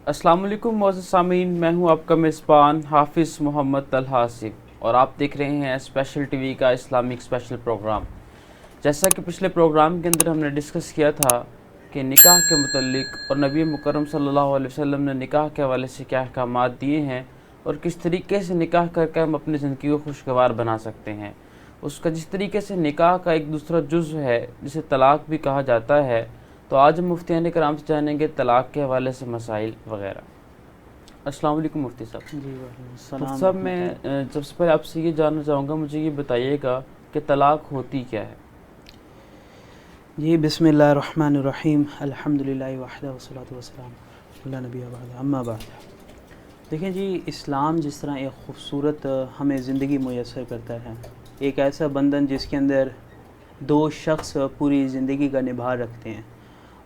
السلام علیکم معزز سامعین، میں ہوں آپ کا میزبان حافظ محمد طلحہ آصف اور آپ دیکھ رہے ہیں اسپیشل ٹی وی کا اسلامک اسپیشل پروگرام۔ جیسا کہ پچھلے پروگرام کے اندر ہم نے ڈسکس کیا تھا کہ نکاح کے متعلق اور نبی مکرم صلی اللہ علیہ وسلم نے نکاح کے حوالے سے کیا احکامات دیے ہیں اور کس طریقے سے نکاح کر کے ہم اپنی زندگی کو خوشگوار بنا سکتے ہیں۔ اس کا جس طریقے سے نکاح کا ایک دوسرا جزو ہے جسے طلاق بھی کہا جاتا ہے، تو آج ہم مفتیان کرام سے جانیں گے طلاق کے حوالے سے مسائل وغیرہ۔ السلام علیکم مفتی صاحب۔ جی وعلیکم السلام۔ مفتی صاحب، میں سب سے پہلے آپ سے یہ جاننا چاہوں گا، مجھے یہ بتائیے گا کہ طلاق ہوتی کیا ہے؟ جی بسم اللہ الرحمن الرحیم، الحمدللہ وحدہ والصلاۃ والسلام علی نبی بعد، اما بعد۔ دیکھیں جی، اسلام جس طرح ایک خوبصورت ہمیں زندگی میسر کرتا ہے، ایک ایسا بندھن جس کے اندر دو شخص پوری زندگی کا نبھا رکھتے ہیں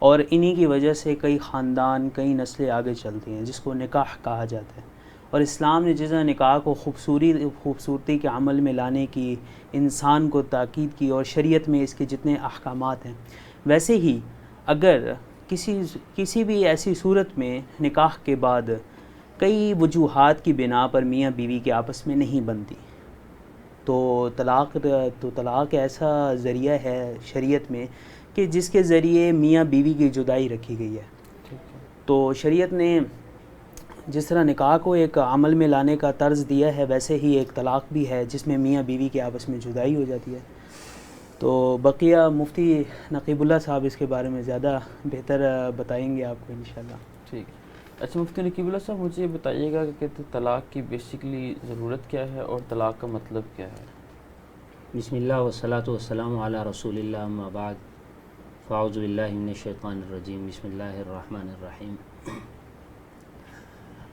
اور انہی کی وجہ سے کئی خاندان، کئی نسلیں آگے چلتی ہیں، جس کو نکاح کہا جاتا ہے۔ اور اسلام نے جس طرح نکاح کو خوبصورتی کے عمل میں لانے کی انسان کو تاکید کی اور شریعت میں اس کے جتنے احکامات ہیں، ویسے ہی اگر کسی بھی ایسی صورت میں نکاح کے بعد کئی وجوہات کی بنا پر میاں بیوی کے آپس میں نہیں بنتی، تو طلاق ایسا ذریعہ ہے شریعت میں کہ جس کے ذریعے میاں بیوی کی جدائی رکھی گئی ہے۔ تو شریعت نے جس طرح نکاح کو ایک عمل میں لانے کا طرز دیا ہے، ویسے ہی ایک طلاق بھی ہے جس میں میاں بیوی کے آپس میں جدائی ہو جاتی ہے۔ تو بقیہ مفتی نقیب اللہ صاحب اس کے بارے میں زیادہ بہتر بتائیں گے آپ کو انشاءاللہ۔ ٹھیک ہے۔ اچھا مفتی نقیب اللہ صاحب، مجھے یہ بتائیے گا کہ طلاق کی بیسیکلی ضرورت کیا ہے اور طلاق کا مطلب کیا ہے؟ بسم اللہ والصلاۃ والسلام علی رسول اللہ، اما بعد، فاعوذ باللہ من الشیطان الرجیم، بسم اللہ الرحمن الرحیم۔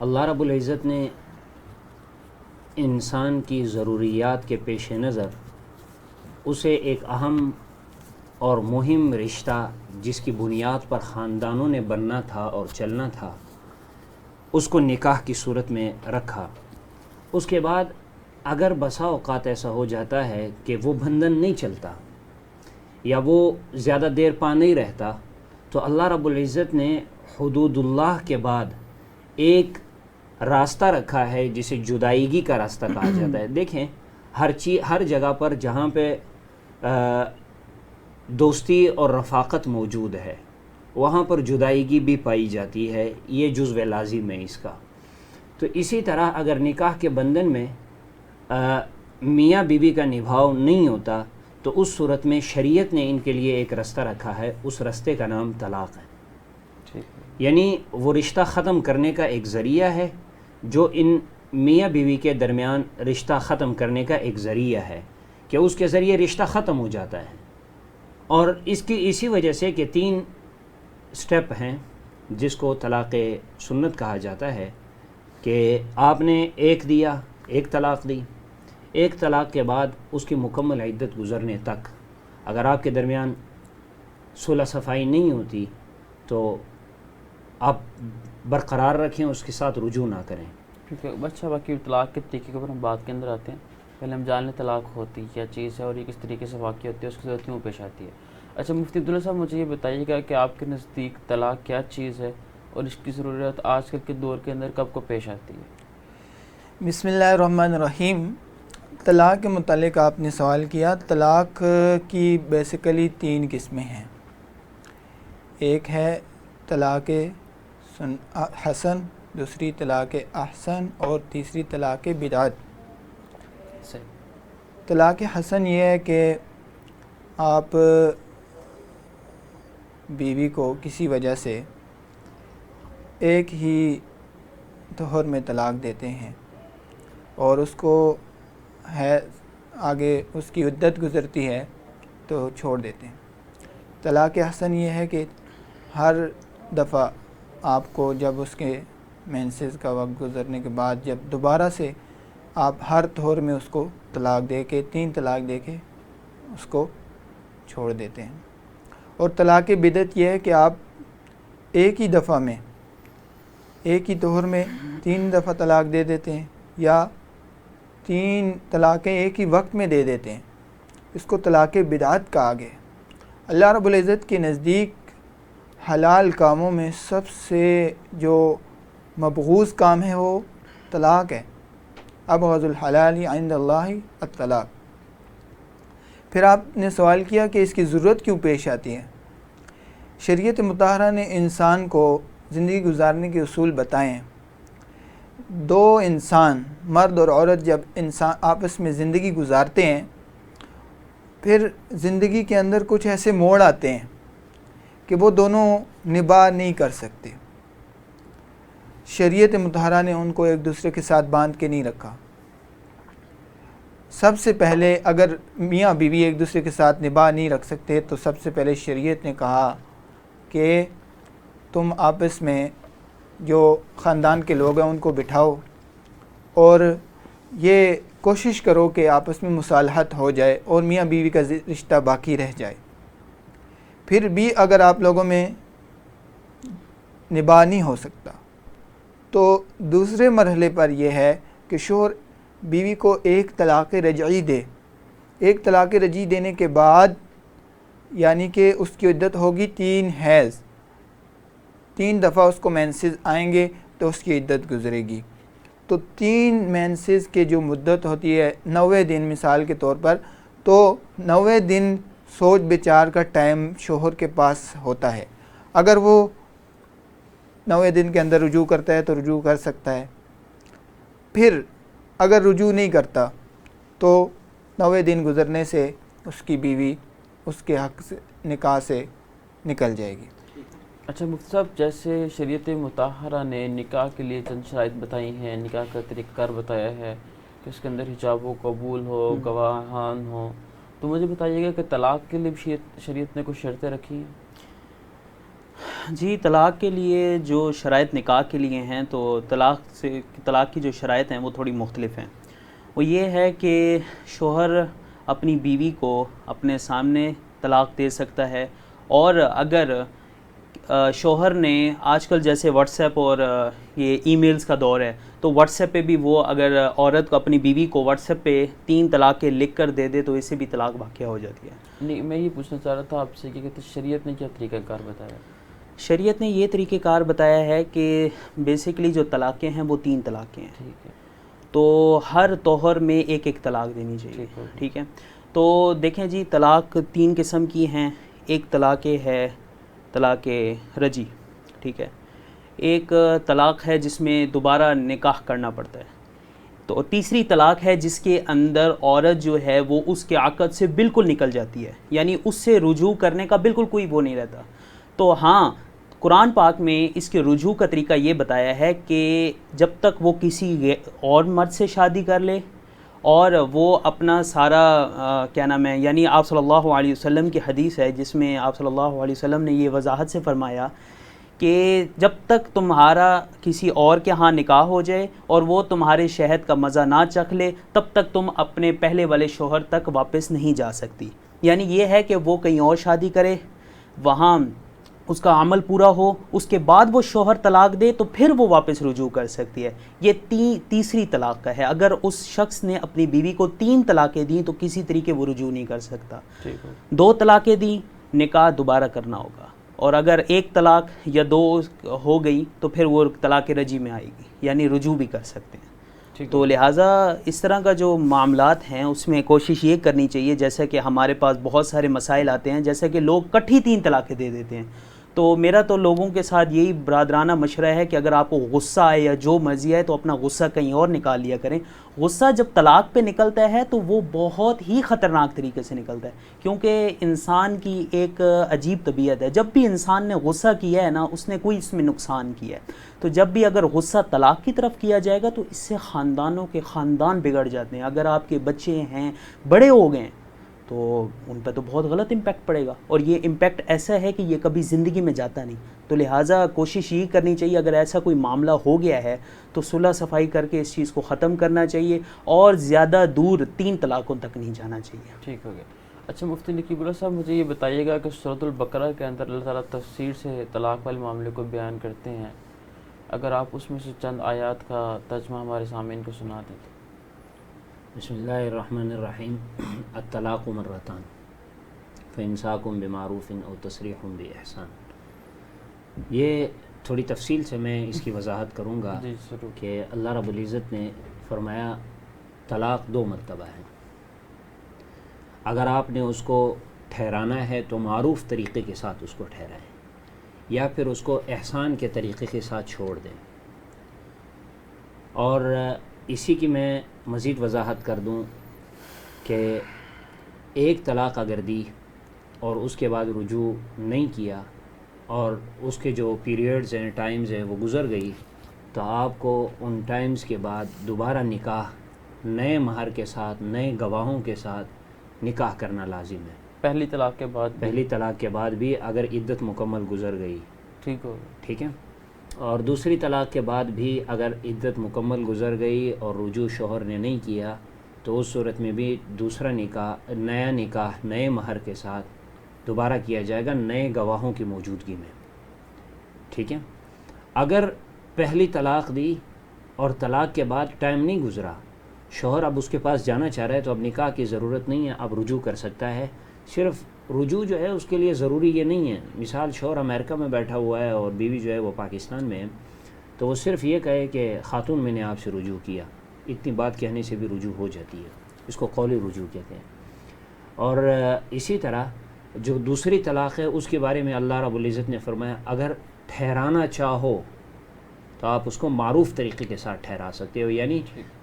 اللہ رب العزت نے انسان کی ضروریات کے پیش نظر اسے ایک اہم اور مہم رشتہ جس کی بنیاد پر خاندانوں نے بننا تھا اور چلنا تھا، اس کو نکاح کی صورت میں رکھا۔ اس کے بعد اگر بسا اوقات ایسا ہو جاتا ہے کہ وہ بندھن نہیں چلتا یا وہ زیادہ دیر پا نہیں رہتا، تو اللہ رب العزت نے حدود اللہ کے بعد ایک راستہ رکھا ہے جسے جدائیگی کا راستہ کہا جاتا ہے۔ دیکھیں، ہر جگہ پر جہاں پہ دوستی اور رفاقت موجود ہے، وہاں پر جدائیگی بھی پائی جاتی ہے، یہ جزو لازم ہے اس کا۔ تو اسی طرح اگر نکاح کے بندھن میں میاں بیوی کا نبھاؤ نہیں ہوتا، تو اس صورت میں شریعت نے ان کے لیے ایک رستہ رکھا ہے، اس رستے کا نام طلاق ہے۔ یعنی وہ رشتہ ختم کرنے کا ایک ذریعہ ہے، جو ان میاں بیوی کے درمیان رشتہ ختم کرنے کا ایک ذریعہ ہے کہ اس کے ذریعے رشتہ ختم ہو جاتا ہے۔ اور اسی وجہ سے کہ 3 سٹیپ ہیں جس کو طلاق سنت کہا جاتا ہے، کہ آپ نے ایک طلاق دی، ایک طلاق کے بعد اس کی مکمل عدت گزرنے تک اگر آپ کے درمیان صلح صفائی نہیں ہوتی تو آپ برقرار رکھیں، اس کے ساتھ رجوع نہ کریں۔ ٹھیک ہے، اچھا، باقی طلاق کے طریقے کے اوپر ہم بات کے اندر آتے ہیں۔ پہلے ہم جان لیں طلاق ہوتی کیا چیز ہے اور یہ کس طریقے سے واقع ہوتی ہے، اس کی ضرورت کیوں پیش آتی ہے۔ اچھا مفتی عبداللہ صاحب، مجھے یہ بتائیے گا کہ آپ کے نزدیک طلاق کیا چیز ہے اور اس کی ضرورت آج کل کے دور کے اندر کب کو پیش آتی ہے؟ بسم اللہ الرحمن الرحیم۔ طلاق کے متعلق آپ نے سوال کیا۔ طلاق کی بیسیکلی 3 قسمیں ہیں۔ ایک ہے طلاق حسن، دوسری طلاق احسن اور تیسری طلاق بدعت۔ طلاق حسن یہ ہے کہ آپ بیوی کو کسی وجہ سے ایک ہی طہر میں طلاق دیتے ہیں اور اس کو ہے آگے اس کی عدت گزرتی ہے تو چھوڑ دیتے ہیں۔ طلاق حسن یہ ہے کہ ہر دفعہ آپ کو جب اس کے مینسز کا وقت گزرنے کے بعد جب دوبارہ سے آپ ہر طہر میں اس کو طلاق دے کے 3 طلاق دے کے اس کو چھوڑ دیتے ہیں۔ اور طلاق بدعت یہ ہے کہ آپ ایک ہی دفعہ میں ایک ہی طہر میں 3 دفعہ طلاق دے دیتے ہیں یا 3 طلاقیں ایک ہی وقت میں دے دیتے ہیں، اس کو طلاق بدعت کہا گیا۔ اللہ رب العزت کے نزدیک حلال کاموں میں سب سے جو مبغوض کام ہے وہ طلاق ہے. ابغض الحلال عند اللہ الطلاق. پھر آپ نے سوال کیا کہ اس کی ضرورت کیوں پیش آتی ہے. شریعت مطہرہ نے انسان کو زندگی گزارنے کے اصول بتائے ہیں. دو انسان مرد اور عورت جب انسان آپس میں زندگی گزارتے ہیں پھر زندگی کے اندر کچھ ایسے موڑ آتے ہیں کہ وہ دونوں نباہ نہیں کر سکتے. شریعت مطہرہ نے ان کو ایک دوسرے کے ساتھ باندھ کے نہیں رکھا. سب سے پہلے اگر میاں بیوی ایک دوسرے کے ساتھ نباہ نہیں رکھ سکتے تو سب سے پہلے شریعت نے کہا کہ تم آپس میں جو خاندان کے لوگ ہیں ان کو بٹھاؤ اور یہ کوشش کرو کہ آپس میں مصالحت ہو جائے اور میاں بیوی کا رشتہ باقی رہ جائے. پھر بھی اگر آپ لوگوں میں نباہ نہیں ہو سکتا تو دوسرے مرحلے پر یہ ہے کہ شوہر بیوی کو ایک طلاق رجعی دے. ایک طلاق رجعی دینے کے بعد یعنی کہ اس کی عدت ہوگی 3 حیض. 3 دفعہ اس کو مینسز آئیں گے تو اس کی عدت گزرے گی. تو 3 مینسز کے جو مدت ہوتی ہے 90 دن مثال کے طور پر, تو 90 دن سوچ بچار کا ٹائم شوہر کے پاس ہوتا ہے. اگر وہ 90 دن کے اندر رجوع کرتا ہے تو رجوع کر سکتا ہے. پھر اگر رجوع نہیں کرتا تو 90 دن گزرنے سے اس کی بیوی اس کے حق سے نکاح سے نکل جائے گی. اچھا مفتی صاحب, جیسے شریعت مطہرہ نے نکاح کے لیے چند شرائط بتائی ہیں, نکاح کا طریقہ کار بتایا ہے کہ اس کے اندر حجاب و قبول ہو, گواہان ہو, تو مجھے بتائیے گا کہ طلاق کے لیے بھی شریعت نے کچھ شرطیں رکھی ہیں؟ جی, طلاق کے لیے جو شرائط نکاح کے لیے ہیں تو طلاق کی جو شرائط ہیں وہ تھوڑی مختلف ہیں. وہ یہ ہے کہ شوہر اپنی بیوی کو اپنے سامنے طلاق دے سکتا ہے, اور اگر شوہر نے آج کل جیسے واٹس ایپ اور یہ ای میلز کا دور ہے تو واٹس ایپ پہ بھی وہ اگر عورت کو اپنی بیوی کو واٹس ایپ پہ 3 طلاقیں لکھ کر دے دے تو اسے بھی طلاق واقع ہو جاتی ہے. نہیں, میں یہ پوچھنا چاہ رہا تھا آپ سے کہ شریعت نے کیا طریقہ کار بتایا؟ شریعت نے یہ طریقہ کار بتایا ہے کہ بیسیکلی جو طلاقیں ہیں وہ 3 طلاقیں ہیں. ٹھیک ہے, تو ہر طہر میں ایک طلاق دینی چاہیے. ٹھیک ہے, تو دیکھیں جی, طلاق 3 قسم کی ہیں. ایک طلاق ہے طلاق رجعی, ٹھیک ہے. ایک طلاق ہے جس میں دوبارہ نکاح کرنا پڑتا ہے. تو تیسری طلاق ہے جس کے اندر عورت جو ہے وہ اس کے عقد سے بالکل نکل جاتی ہے, یعنی اس سے رجوع کرنے کا بالکل کوئی وہ نہیں رہتا. تو ہاں, قرآن پاک میں اس کے رجوع کا طریقہ یہ بتایا ہے کہ جب تک وہ کسی اور مرد سے شادی کر لے اور وہ اپنا سارا کیا نام ہے, یعنی آپ صلی اللہ علیہ وسلم کی حدیث ہے جس میں آپ صلی اللہ علیہ وسلم نے یہ وضاحت سے فرمایا کہ جب تک تمہارا کسی اور کے ہاں نکاح ہو جائے اور وہ تمہارے شہد کا مزہ نہ چکھ لے تب تک تم اپنے پہلے والے شوہر تک واپس نہیں جا سکتی. یعنی یہ ہے کہ وہ کہیں اور شادی کرے, وہاں اس کا عمل پورا ہو, اس کے بعد وہ شوہر طلاق دے تو پھر وہ واپس رجوع کر سکتی ہے. یہ تیسری طلاق کا ہے. اگر اس شخص نے اپنی بیوی کو 3 طلاقیں دیں تو کسی طریقے وہ رجوع نہیں کر سکتا. 2 طلاقیں دیں, نکاح دوبارہ کرنا ہوگا, اور اگر 1 طلاق یا 2 ہو گئی تو پھر وہ طلاق رجعی میں آئے گی, یعنی رجوع بھی کر سکتے ہیں. تو لہٰذا اس طرح کا جو معاملات ہیں اس میں کوشش یہ کرنی چاہیے, جیسا کہ ہمارے پاس بہت سارے مسائل آتے ہیں, جیسا کہ لوگ کٹھی 3 طلاقیں دے دیتے ہیں. تو میرا تو لوگوں کے ساتھ یہی برادرانہ مشورہ ہے کہ اگر آپ کو غصہ آئے یا جو مرضی آئے تو اپنا غصہ کہیں اور نکال لیا کریں. غصہ جب طلاق پہ نکلتا ہے تو وہ بہت ہی خطرناک طریقے سے نکلتا ہے, کیونکہ انسان کی ایک عجیب طبیعت ہے. جب بھی انسان نے غصہ کیا ہے نا, اس نے کوئی اس میں نقصان کیا ہے. تو جب بھی اگر غصہ طلاق کی طرف کیا جائے گا تو اس سے خاندانوں کے خاندان بگڑ جاتے ہیں. اگر آپ کے بچے ہیں بڑے ہو گئے تو ان پہ تو بہت غلط امپیکٹ پڑے گا, اور یہ امپیکٹ ایسا ہے کہ یہ کبھی زندگی میں جاتا نہیں. تو لہٰذا کوشش یہ کرنی چاہیے اگر ایسا کوئی معاملہ ہو گیا ہے تو صلح صفائی کر کے اس چیز کو ختم کرنا چاہیے, اور زیادہ دور 3 طلاقوں تک نہیں جانا چاہیے. ٹھیک ہو گیا. اچھا مفتی نقیب اللہ صاحب, مجھے یہ بتائیے گا کہ سورۃ البقرہ کے اندر اللہ تعالیٰ تفصیل سے طلاق والے معاملے کو بیان کرتے ہیں, اگر آپ اس میں سے چند آیات کا ترجمہ ہمارے سامعین کو سنا دیں تو. بسم اللہ الرحمن الرحیم. الطلاق مرتان فإمساک بمعروف او تسریح بإحسان. یہ تھوڑی تفصیل سے میں اس کی وضاحت کروں گا جی ضرور. کہ اللہ رب العزت نے فرمایا طلاق 2 مرتبہ ہے. اگر آپ نے اس کو ٹھہرانا ہے تو معروف طریقے کے ساتھ اس کو ٹھہرائیں یا پھر اس کو احسان کے طریقے کے ساتھ چھوڑ دیں. اور اسی کی میں مزید وضاحت کر دوں کہ ایک طلاق اگر دی اور اس کے بعد رجوع نہیں کیا اور اس کے جو پیریڈز ہیں ٹائمز ہیں وہ گزر گئی تو آپ کو ان ٹائمز کے بعد دوبارہ نکاح نئے مہر کے ساتھ نئے گواہوں کے ساتھ نکاح کرنا لازم ہے. پہلی طلاق کے بعد بھی؟ پہلی طلاق کے بعد بھی اگر عدت مکمل گزر گئی. ٹھیک ہو. ٹھیک ہے. اور دوسری طلاق کے بعد بھی اگر عدت مکمل گزر گئی اور رجوع شوہر نے نہیں کیا تو اس صورت میں بھی دوسرا نکاح نیا نکاح نئے مہر کے ساتھ دوبارہ کیا جائے گا نئے گواہوں کی موجودگی میں. ٹھیک ہے. اگر پہلی طلاق دی اور طلاق کے بعد ٹائم نہیں گزرا شوہر اب اس کے پاس جانا چاہ رہا ہے تو اب نکاح کی ضرورت نہیں ہے, اب رجوع کر سکتا ہے. صرف رجوع جو ہے اس کے لیے ضروری یہ نہیں ہے, مثال شوہر امریکہ میں بیٹھا ہوا ہے اور بیوی جو ہے وہ پاکستان میں ہے تو وہ صرف یہ کہے کہ خاتون میں نے آپ سے رجوع کیا, اتنی بات کہنے سے بھی رجوع ہو جاتی ہے. اس کو قولی رجوع کہتے ہیں. اور اسی طرح جو دوسری طلاق ہے اس کے بارے میں اللہ رب العزت نے فرمایا اگر ٹھہرانا چاہو تو آپ اس کو معروف طریقے کے ساتھ ٹھہرا سکتے ہو. یعنی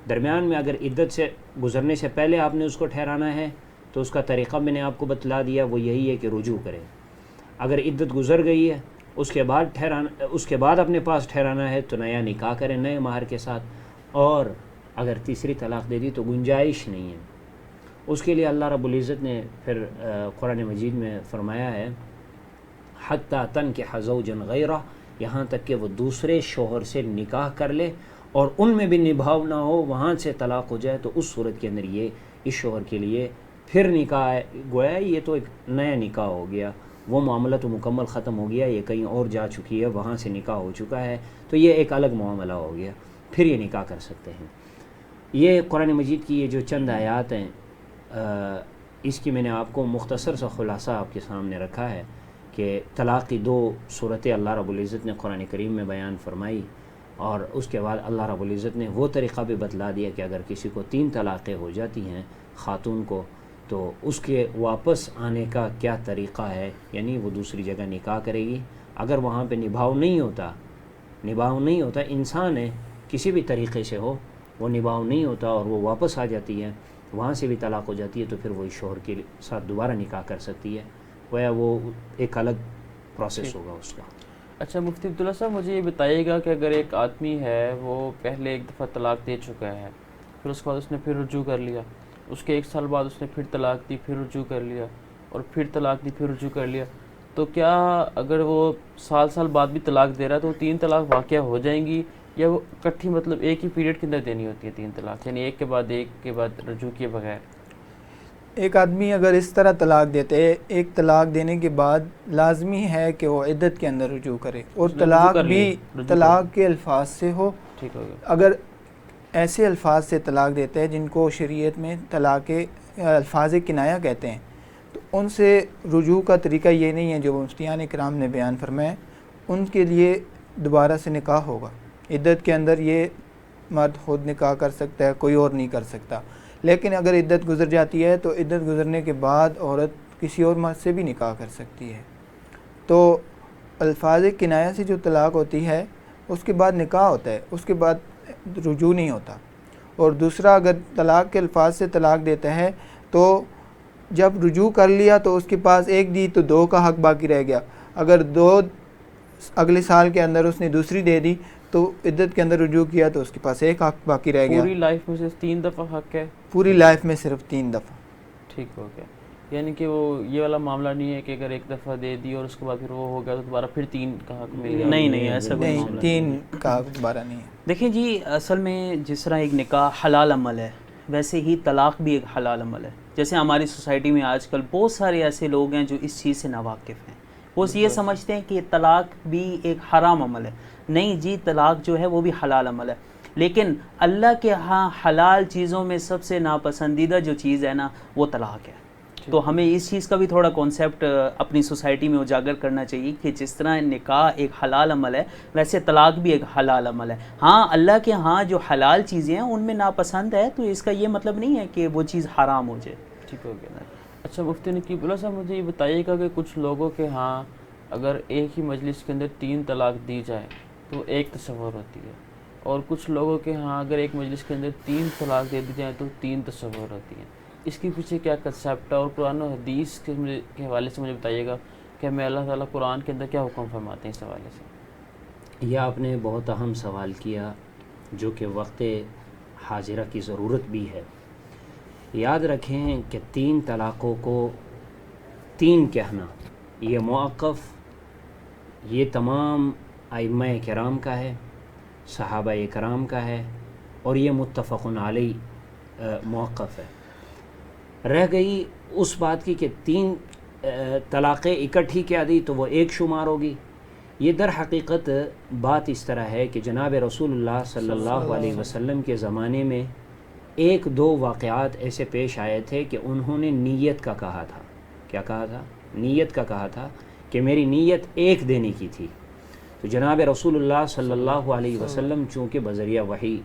درمیان میں اگر عدت سے گزرنے سے پہلے آپ نے اس کو ٹھہرانا ہے تو اس کا طریقہ میں نے آپ کو بتلا دیا, وہ یہی ہے کہ رجوع کرے. اگر عدت گزر گئی ہے اس کے بعد اپنے پاس ٹھہرانا ہے تو نیا نکاح کریں نئے مہر کے ساتھ. اور اگر تیسری طلاق دے دی تو گنجائش نہیں ہے. اس کے لیے اللہ رب العزت نے پھر قرآن مجید میں فرمایا ہے حتیٰ تنکح زوجا غیرہ, یہاں تک کہ وہ دوسرے شوہر سے نکاح کر لے اور ان میں بھی نبھاؤ نہ ہو, وہاں سے طلاق ہو جائے تو اس صورت کے اندر یہ اس شوہر کے لیے پھر نکاح ہے. گویا یہ تو ایک نیا نکاح ہو گیا, وہ معاملہ تو مکمل ختم ہو گیا, یہ کہیں اور جا چکی ہے وہاں سے نکاح ہو چکا ہے تو یہ ایک الگ معاملہ ہو گیا, پھر یہ نکاح کر سکتے ہیں. یہ قرآن مجید کی یہ جو چند آیات ہیں اس کی میں نے آپ کو مختصر سا خلاصہ آپ کے سامنے رکھا ہے کہ طلاق کی 2 صورتیں اللہ رب العزت نے قرآن کریم میں بیان فرمائی اور اس کے بعد اللہ رب العزت نے وہ طریقہ بھی بتلا دیا کہ اگر کسی کو 3 طلاقیں ہو جاتی ہیں خاتون کو تو اس کے واپس آنے کا کیا طریقہ ہے. یعنی وہ دوسری جگہ نکاح کرے گی, اگر وہاں پہ نبھاؤ نہیں ہوتا انسان ہے کسی بھی طریقے سے ہو, وہ نبھاؤ نہیں ہوتا اور وہ واپس آ جاتی ہے, وہاں سے بھی طلاق ہو جاتی ہے تو پھر وہی شوہر کے ساتھ دوبارہ نکاح کر سکتی ہے. وہ ایک الگ پروسیس ہوگا اس کا. اچھا مفتی عبداللہ صاحب مجھے یہ بتائیے گا کہ اگر ایک آدمی ہے وہ پہلے ایک دفعہ طلاق دے چکا ہے, پھر اس کے بعد اس نے پھر رجوع کر لیا, اس کے 1 سال بعد اس نے پھر طلاق دی, پھر رجوع کر لیا, اور پھر طلاق دی, پھر رجوع کر لیا, تو کیا اگر وہ سال بعد بھی طلاق دے رہا ہے تو 3 طلاق واقعہ ہو جائیں گی یا وہ اکٹھی مطلب ایک ہی پیریڈ کے اندر دینی ہوتی ہے 3 طلاق, یعنی ایک کے بعد رجوع کیے بغیر؟ ایک آدمی اگر اس طرح طلاق دیتے ایک طلاق دینے کے بعد لازمی ہے کہ وہ عدت کے اندر رجوع کرے, اور طلاق بھی طلاق کے الفاظ سے ہو. ٹھیک ہوگا. اگر ایسے الفاظ سے طلاق دیتے ہیں جن کو شریعت میں طلاق الفاظ کنایہ کہتے ہیں تو ان سے رجوع کا طریقہ یہ نہیں ہے جو مفتیان کرام نے بیان فرمایا. ان کے لیے دوبارہ سے نکاح ہوگا. عدت کے اندر یہ مرد خود نکاح کر سکتا ہے, کوئی اور نہیں کر سکتا. لیکن اگر عدت گزر جاتی ہے تو عدت گزرنے کے بعد عورت کسی اور مرد سے بھی نکاح کر سکتی ہے. تو الفاظ کنایہ سے جو طلاق ہوتی ہے اس کے بعد نکاح ہوتا ہے, اس کے بعد رجوع نہیں ہوتا. اور دوسرا اگر طلاق کے الفاظ سے طلاق دیتا ہے تو جب رجوع کر لیا تو اس کے پاس 1 دی تو 2 کا حق باقی رہ گیا. اگر 2 اگلے سال کے اندر اس نے دوسری دے دی تو عدت کے اندر رجوع کیا تو اس کے پاس 1 حق باقی رہ گیا. پوری لائف میں صرف 3 دفعہ حق ہے؟ پوری لائف میں صرف 3 دفعہ. ٹھیک ہو گیا. یعنی کہ وہ یہ والا معاملہ نہیں ہے کہ اگر 1 دفعہ دے دی اور اس کے بعد پھر وہ ہو گیا تو دوبارہ پھر 3 کا حق مل گیا؟ نہیں ایسا کوئی نہیں, 3 کا حق دوبارہ نہیں ہے. دیکھیں جی, اصل میں جس طرح ایک نکاح حلال عمل ہے ویسے ہی طلاق بھی ایک حلال عمل ہے. جیسے ہماری سوسائٹی میں آج کل بہت سارے ایسے لوگ ہیں جو اس چیز سے ناواقف ہیں, وہ یہ سمجھتے ہیں کہ طلاق بھی ایک حرام عمل ہے. نہیں جی, طلاق جو ہے وہ بھی حلال عمل ہے, لیکن اللہ کے ہاں حلال چیزوں میں سب سے ناپسندیدہ جو چیز ہے نا وہ طلاق ہے. تو ہمیں اس چیز کا بھی تھوڑا کانسیپٹ اپنی سوسائٹی میں اجاگر کرنا چاہیے کہ جس طرح نکاح ایک حلال عمل ہے ویسے طلاق بھی ایک حلال عمل ہے. ہاں اللہ کے ہاں جو حلال چیزیں ہیں ان میں ناپسند ہے تو اس کا یہ مطلب نہیں ہے کہ وہ چیز حرام ہو جائے. ٹھیک ہو گیا. اچھا مفتی نقیب اللہ صاحب مجھے یہ بتائیے گا کہ کچھ لوگوں کے ہاں اگر ایک ہی مجلس کے اندر 3 طلاق دی جائے تو ایک تصور ہوتی ہے، اور کچھ لوگوں کے ہاں اگر ایک مجلس کے اندر 3 طلاق دے دی جائیں تو 3 تصور ہوتی ہیں. اس کے پیچھے کیا کنسیپٹ ہے اور قرآن و حدیث کے حوالے سے مجھے بتائیے گا کہ ہمیں اللہ تعالیٰ قرآن کے اندر کیا حکم فرماتے ہیں اس حوالے سے. یہ آپ نے بہت اہم سوال کیا جو کہ وقت حاضرہ کی ضرورت بھی ہے. یاد رکھیں کہ 3 طلاقوں کو 3 کہنا یہ موقف یہ تمام ائمہ کرام کا ہے، صحابہ کرام کا ہے، اور یہ متفق علیہ موقف ہے. رہ گئی اس بات کی کہ 3 طلاقیں اکٹھی کیا دی تو وہ ایک شمار ہوگی. یہ در حقیقت بات اس طرح ہے کہ جناب رسول اللہ صلی اللہ علیہ وسلم کے زمانے میں 1-2 واقعات ایسے پیش آئے تھے کہ انہوں نے نیت کا کہا تھا. کیا کہا تھا؟ نیت کا کہا تھا کہ میری نیت 1 دینے کی تھی. تو جناب رسول اللہ صلی اللہ علیہ وسلم چونکہ بذریعہ وحی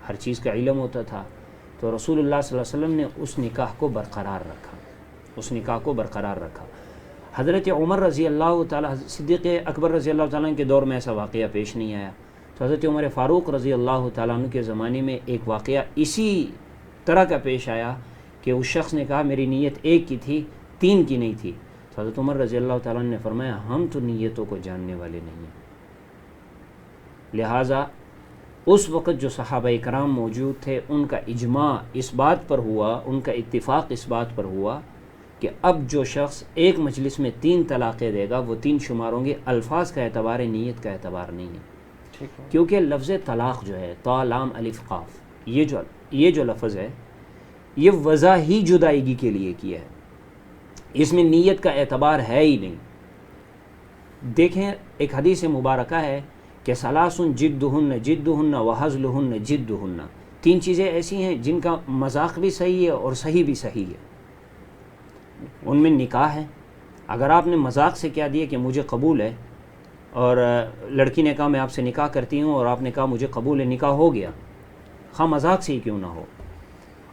ہر چیز کا علم ہوتا تھا تو رسول اللہ صلی اللہ علیہ وسلم نے اس نکاح کو برقرار رکھا. حضرت عمر رضی اللہ تعالیٰ صدیق اکبر رضی اللہ تعالیٰ کے دور میں ایسا واقعہ پیش نہیں آیا. تو حضرت عمر فاروق رضی اللہ تعالیٰ عنہ کے زمانے میں ایک واقعہ اسی طرح کا پیش آیا کہ اس شخص نے کہا میری نیت 1 کی تھی 3 کی نہیں تھی. تو حضرت عمر رضی اللہ تعالیٰ عنہ نے فرمایا ہم تو نیتوں کو جاننے والے نہیں ہیں. لہٰذا اس وقت جو صحابہ کرام موجود تھے ان کا اجماع اس بات پر ہوا، ان کا اتفاق اس بات پر ہوا کہ اب جو شخص ایک مجلس میں 3 طلاقیں دے گا وہ 3 شمار ہوں گے. الفاظ کا اعتبار ہے، نیت کا اعتبار نہیں ہے. کیونکہ لفظ طلاق جو ہے طا لام الف قاف یہ جو لفظ ہے یہ وضع ہی جدائیگی کے لیے کیا ہے، اس میں نیت کا اعتبار ہے ہی نہیں. دیکھیں ایک حدیث مبارکہ ہے کہ ثلاث جدہن جدہن وہزلہن جدہن، 3 چیزیں ایسی ہیں جن کا مذاق بھی صحیح ہے اور صحیح بھی صحیح ہے. ان میں نکاح ہے. اگر آپ نے مذاق سے کیا دیا کہ مجھے قبول ہے اور لڑکی نے کہا میں آپ سے نکاح کرتی ہوں اور آپ نے کہا مجھے قبول ہے، نکاح ہو گیا، خواہ مذاق سے ہی کیوں نہ ہو.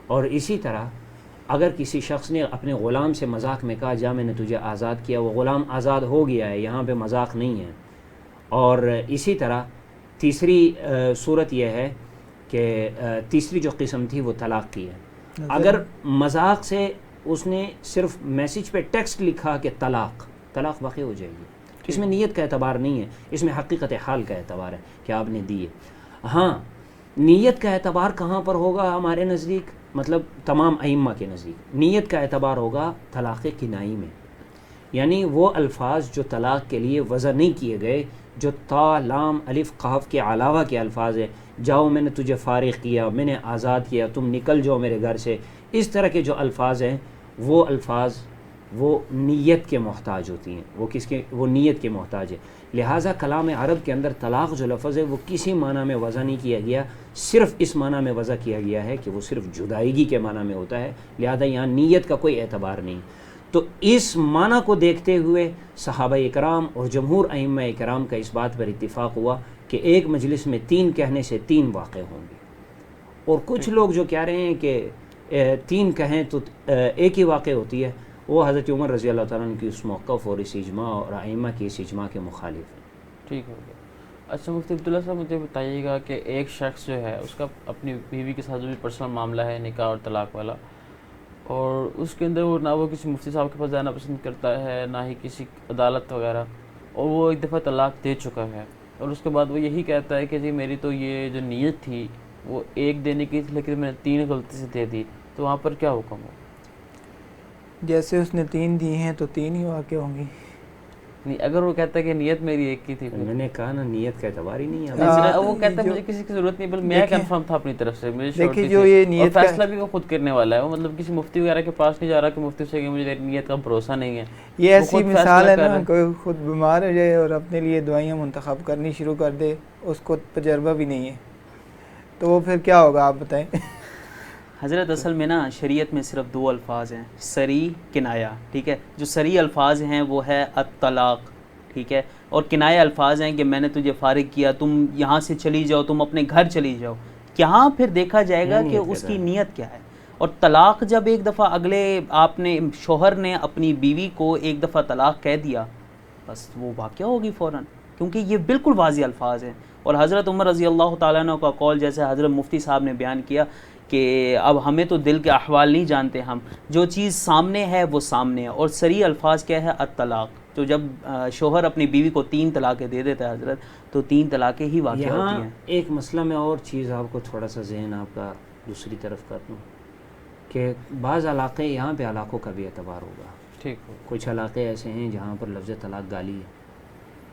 اور اسی طرح اگر کسی شخص نے اپنے غلام سے مذاق میں کہا جا میں نے تجھے آزاد کیا، وہ غلام آزاد ہو گیا ہے، یہاں پہ مذاق نہیں ہے. اور اسی طرح تیسری صورت یہ ہے کہ تیسری جو قسم تھی وہ طلاق کی ہے. اگر مذاق سے اس نے صرف میسیج پہ ٹیکسٹ لکھا کہ طلاق واقع ہو جائے گی، اس میں نیت کا اعتبار نہیں ہے، اس میں حقیقت حال کا اعتبار ہے کہ آپ نے دیے. ہاں نیت کا اعتبار کہاں پر ہوگا ہمارے نزدیک، مطلب تمام ائمہ کے نزدیک نیت کا اعتبار ہوگا طلاق کنائی میں، یعنی وہ الفاظ جو طلاق کے لیے وضع نہیں کیے گئے، جو تا لام الف قاف کے علاوہ کے الفاظ ہیں، جاؤ میں نے تجھے فارغ کیا، میں نے آزاد کیا، تم نکل جاؤ میرے گھر سے، اس طرح کے جو الفاظ ہیں وہ الفاظ وہ نیت کے محتاج ہوتی ہیں، وہ نیت کے محتاج ہے. لہٰذا کلام عرب کے اندر طلاق جو لفظ ہے وہ کسی معنی میں وضع نہیں کیا گیا، صرف اس معنی میں وضع کیا گیا ہے کہ وہ صرف جدائیگی کے معنی میں ہوتا ہے. لہذا یہاں نیت کا کوئی اعتبار نہیں. تو اس معنی کو دیکھتے ہوئے صحابہ کرام اور جمہور ائمہ کرام کا اس بات پر اتفاق ہوا کہ ایک مجلس میں 3 کہنے سے 3 واقع ہوں گے. اور کچھ لوگ جو کہہ رہے ہیں کہ 3 کہیں تو ایک ہی واقع ہوتی ہے، وہ حضرت عمر رضی اللہ تعالیٰ عنہ کی اس موقف اور اس اجماع اور ائمہ کی اس اجماع کے مخالف ہیں. ٹھیک ہو گیا. اچھا مفتی عبداللہ صاحب مجھے بتائیے گا کہ ایک شخص جو ہے اس کا اپنی بیوی کے ساتھ جو بھی پرسنل معاملہ ہے نکاح اور طلاق والا، اور اس کے اندر وہ نہ وہ کسی مفتی صاحب کے پاس جانا پسند کرتا ہے نہ ہی کسی عدالت وغیرہ، اور وہ ایک دفعہ طلاق دے چکا ہے، اور اس کے بعد وہ یہی کہتا ہے کہ جی میری تو یہ جو نیت تھی وہ 1 دینے کی تھی لیکن میں نے 3 غلطی سے دے دی، تو وہاں پر کیا حکم ہو؟ جیسے اس نے 3 دی ہیں تو 3 ہی واقع ہوں گی. نہیں اگر وہ کہتا ہے کہ نیت میری 1 کی تھی، میں نے کہا نا نیت کا اعتبار ہی نہیں ہے. وہ کہتا ہے مجھے کسی کی ضرورت نہیں، بلکہ میں کنفرم تھا اپنی طرف سے، مجھے دیکھیے جو یہ نیت کا فیصلہ بھی وہ خود کرنے والا ہے، وہ مطلب کسی مفتی وغیرہ کے پاس نہیں جا رہا کہ مفتی سے کہ مجھے نیت کا بھروسہ نہیں ہے. یہ ایسی مثال ہے نا، کوئی خود بیمار ہو جائے اور اپنے لیے دوائیاں منتخب کرنی شروع کر دے، اس کو تجربہ بھی نہیں ہے، تو وہ پھر کیا ہوگا آپ بتائیں. حضرت اصل میں نا شریعت میں صرف دو الفاظ ہیں، سری، کنایا، ٹھیک ہے. جو سری الفاظ ہیں وہ ہے الطلاق، ٹھیک ہے، اور کنایا الفاظ ہیں کہ میں نے تجھے فارغ کیا، تم یہاں سے چلی جاؤ، تم اپنے گھر چلی جاؤ. یہاں پھر دیکھا جائے گا کہ اس کی نیت کیا ہے. اور طلاق جب ایک دفعہ آپ نے شوہر نے اپنی بیوی کو ایک دفعہ طلاق کہہ دیا، بس وہ واقعہ ہوگی فوراً، کیونکہ یہ بالکل واضح الفاظ ہیں. اور حضرت عمر رضی اللہ تعالیٰ عنہ کا قول جیسے حضرت مفتی صاحب نے بیان کیا کہ اب ہمیں تو دل کے احوال نہیں جانتے، ہم جو چیز سامنے ہے وہ سامنے ہے. اور صریح الفاظ کیا ہے؟ الطلاق. تو جب شوہر اپنی بیوی کو 3 طلاقیں دے دیتا ہے حضرت، تو 3 طلاقیں ہی واقع ہوتی ہیں. ایک مسئلہ میں اور چیز آپ کو تھوڑا سا ذہن آپ کا دوسری طرف کر دوں کہ بعض علاقے، یہاں پہ علاقوں کا بھی اعتبار ہوگا. ٹھیک ہو، کچھ علاقے ایسے ہیں جہاں پر لفظ طلاق گالی ہے.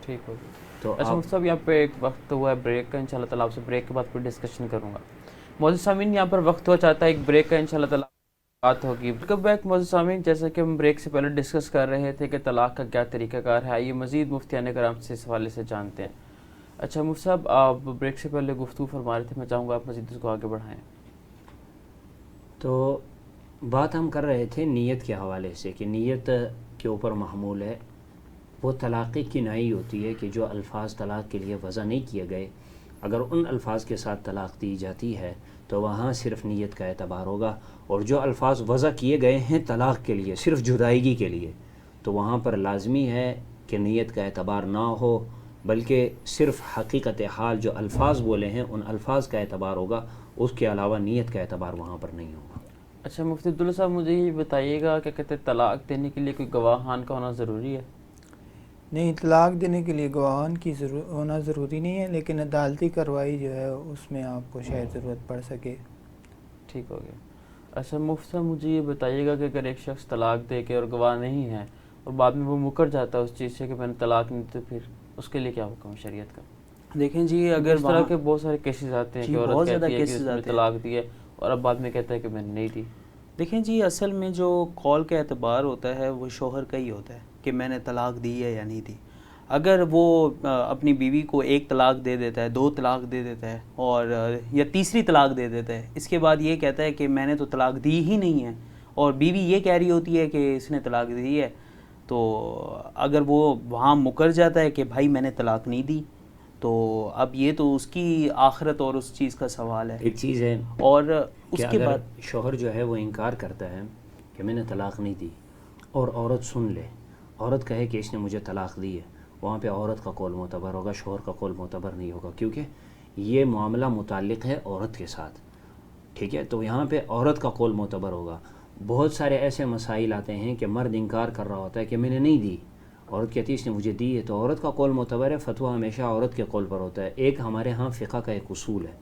ٹھیک ہوگی. تو اچھا مفتی صاحب، یہاں پہ ایک وقت ہوا ہے بریک کا، انشاءاللہ تعالیٰ آپ سے بریک کے بعد پھر ڈسکشن کروں گا. معزز سامعین، یہاں پر وقت ہوا چاہتا ہے ایک بریک کا، انشاءاللہ تعالیٰ بات ہوگی. ویلکم بیک معزز سامعین. جیسا کہ ہم بریک سے پہلے ڈسکس کر رہے تھے کہ طلاق کا کیا طریقہ کار ہے، آئیے مزید مفتیان کرام سے اس حوالے سے جانتے ہیں. اچھا مفتی صاحب، آپ بریک سے پہلے گفتگو فرما رہے تھے، میں چاہوں گا آپ مزید اس کو آگے بڑھائیں. تو بات ہم کر رہے تھے نیت کے حوالے سے کہ نیت کے اوپر محمول ہے. وہ طلاق کنائی ہوتی ہے کہ جو الفاظ طلاق کے لیے وضع نہیں کیے گئے، اگر ان الفاظ کے ساتھ طلاق دی جاتی ہے تو وہاں صرف نیت کا اعتبار ہوگا. اور جو الفاظ وضع کیے گئے ہیں طلاق کے لیے، صرف جدائیگی کے لیے، تو وہاں پر لازمی ہے کہ نیت کا اعتبار نہ ہو، بلکہ صرف حقیقت حال جو الفاظ بولے ہیں ان الفاظ کا اعتبار ہوگا، اس کے علاوہ نیت کا اعتبار وہاں پر نہیں ہوگا. اچھا مفتی عبداللہ صاحب، مجھے یہ بتائیے گا کہ کہتے ہیں طلاق دینے کے لیے کوئی گواہان کا ہونا ضروری ہے؟ نہیں، طلاق دینے کے لیے گواہان کی ہونا ضروری نہیں ہے، لیکن عدالتی کارروائی جو ہے اس میں آپ کو شاید ضرورت پڑ سکے. ٹھیک ہو گیا. اچھا مفتی صاحب، مجھے یہ بتائیے گا کہ اگر ایک شخص طلاق دے کے اور گواہ نہیں ہے اور بعد میں وہ مکر جاتا ہے اس چیز سے کہ میں نے طلاق نہیں، تو پھر اس کے لیے کیا حکم ہے شریعت کا؟ دیکھیں جی، اگر اس طرح کے بہت سارے کیسز آتے ہیں کہ عورت کہتی ہے کہ اس نے طلاق دی ہے اور اب بعد میں کہتا ہے کہ میں نے نہیں دی. دیکھیں جی، اصل میں جو قول کا اعتبار ہوتا ہے وہ شوہر کا ہی ہوتا ہے کہ میں نے طلاق دی ہے یا نہیں دی. اگر وہ اپنی بیوی کو 1 طلاق دے دیتا ہے، 2 طلاق دے دیتا ہے، اور یا تیسری طلاق دے دیتا ہے، اس کے بعد یہ کہتا ہے کہ میں نے تو طلاق دی ہی نہیں ہے، اور بیوی یہ کہہ رہی ہوتی ہے کہ اس نے طلاق دی ہے، تو اگر وہ وہاں مکر جاتا ہے کہ بھائی میں نے طلاق نہیں دی، تو اب یہ تو اس کی آخرت اور اس چیز کا سوال ہے. ایک چیز ہے اور اس کہ کے اگر بعد شوہر جو ہے وہ انکار کرتا ہے کہ میں نے طلاق نہیں دی، اور عورت سن لے، عورت کہے کہ اس نے مجھے طلاق دی ہے، وہاں پہ عورت کا قول معتبر ہوگا، شوہر کا قول معتبر نہیں ہوگا، کیونکہ یہ معاملہ متعلق ہے عورت کے ساتھ. ٹھیک ہے، تو یہاں پہ عورت کا قول معتبر ہوگا. بہت سارے ایسے مسائل آتے ہیں کہ مرد انکار کر رہا ہوتا ہے کہ میں نے نہیں دی، عورت کہتی ہے اس نے مجھے دی ہے، تو عورت کا قول معتبر ہے. فتویٰ ہمیشہ عورت کے قول پر ہوتا ہے. ایک ہمارے ہاں فقہ کا ایک اصول ہے،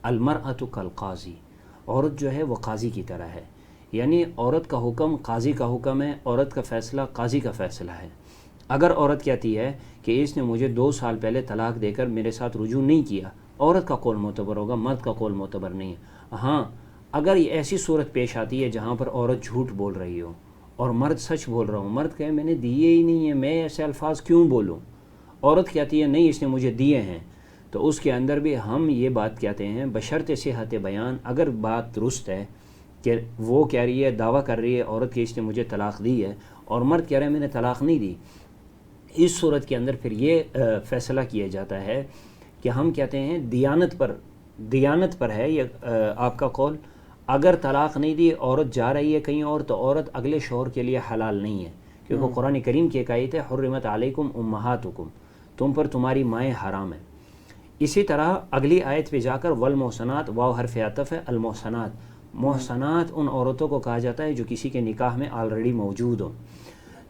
المرأۃ کالقاضی، عورت جو ہے وہ قاضی کی طرح ہے. یعنی عورت کا حکم قاضی کا حکم ہے، عورت کا فیصلہ قاضی کا فیصلہ ہے. اگر عورت کہتی ہے کہ اس نے مجھے 2 سال پہلے طلاق دے کر میرے ساتھ رجوع نہیں کیا، عورت کا قول معتبر ہوگا، مرد کا قول معتبر نہیں ہے. ہاں، اگر یہ ایسی صورت پیش آتی ہے جہاں پر عورت جھوٹ بول رہی ہو اور مرد سچ بول رہا ہوں، مرد کہے میں نے دیے ہی نہیں ہے، میں ایسے الفاظ کیوں بولوں، عورت کہتی ہے نہیں اس نے مجھے دیے ہیں، تو اس کے اندر بھی ہم یہ بات کہتے ہیں بشرط صحت بیان. اگر بات درست ہے کہ وہ کہہ رہی ہے، دعویٰ کر رہی ہے عورت کہ اس نے مجھے طلاق دی ہے، اور مرد کہہ رہے ہیں میں نے طلاق نہیں دی، اس صورت کے اندر پھر یہ فیصلہ کیا جاتا ہے کہ ہم کہتے ہیں دیانت پر ہے یہ آپ کا قول. اگر طلاق نہیں دی، عورت جا رہی ہے کہیں اور، تو عورت اگلے شوہر کے لیے حلال نہیں ہے، کیونکہ قرآن کریم کی ایک آیت ہے حرمت علیکم امہاتکم، تم پر تمہاری مائیں حرام ہیں. اسی طرح اگلی آیت پہ جا کر والمحصنات، واو حرف عطف ہے، المحصنات، محصنات ان عورتوں کو کہا جاتا ہے جو کسی کے نکاح میں آلریڈی موجود ہوں.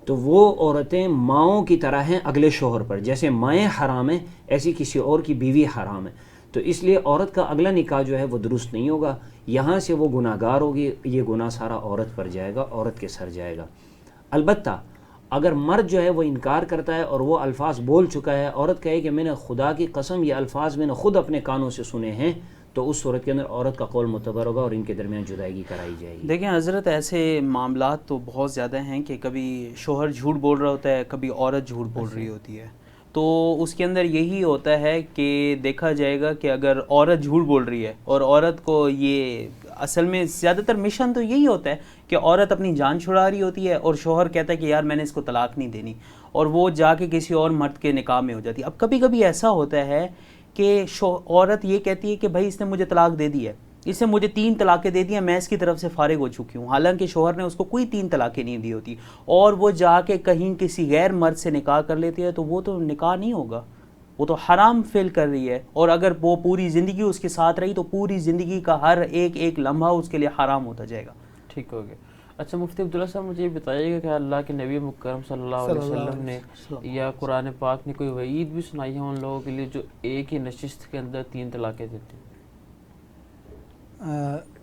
تو وہ عورتیں ماؤں کی طرح ہیں اگلے شوہر پر، جیسے مائیں حرام ہیں ایسی کسی اور کی بیوی حرام ہے. تو اس لیے عورت کا اگلا نکاح جو ہے وہ درست نہیں ہوگا، یہاں سے وہ گناہ گار ہوگی، یہ گناہ سارا عورت پر جائے گا، عورت کے سر جائے گا. البتہ اگر مرد جو ہے وہ انکار کرتا ہے اور وہ الفاظ بول چکا ہے، عورت کہے کہ میں نے خدا کی قسم یہ الفاظ میں نے خود اپنے کانوں سے سنے ہیں، تو اس صورت کے اندر عورت کا قول معتبر ہوگا اور ان کے درمیان جدائیگی کرائی جائے گی. دیکھیں حضرت، ایسے معاملات تو بہت زیادہ ہیں کہ کبھی شوہر جھوٹ بول رہا ہوتا ہے، کبھی عورت جھوٹ بول رہی ہوتی ہے. تو اس کے اندر یہی ہوتا ہے کہ دیکھا جائے گا کہ اگر عورت جھوٹ بول رہی ہے اور عورت کو یہ اصل میں زیادہ تر مشن تو یہی ہوتا ہے کہ عورت اپنی جان چھڑا رہی ہوتی ہے اور شوہر کہتا ہے کہ یار میں نے اس کو طلاق نہیں دینی، اور وہ جا کے کسی اور مرد کے نکاح میں ہو جاتی ہے. اب کبھی کبھی ایسا ہوتا ہے کہ عورت یہ کہتی ہے کہ بھائی اس نے مجھے طلاق دے دی ہے، اس نے مجھے 3 طلاقیں دے دی ہیں، میں اس کی طرف سے فارغ ہو چکی ہوں، حالانکہ شوہر نے اس کو کوئی 3 طلاقیں نہیں دی ہوتی، اور وہ جا کے کہیں کسی غیر مرد سے نکاح کر لیتی ہے، تو وہ تو نکاح نہیں ہوگا، وہ تو حرام فعل کر رہی ہے. اور اگر وہ پوری زندگی اس کے ساتھ رہی تو پوری زندگی کا ہر ایک لمحہ اس کے لیے حرام ہوتا جائے گا. ٹھیک ہو گیا. اچھا مفتی عبداللہ صاحب مجھے یہ بتائیے گا کہ اللہ کے نبی مکرم صلی اللہ علیہ وسلم نے یا قرآن پاک نے کوئی وعید بھی سنائی ہے ان لوگوں کے لیے جو ایک ہی نشست کے اندر 3 طلاقیں دیتے ہیں؟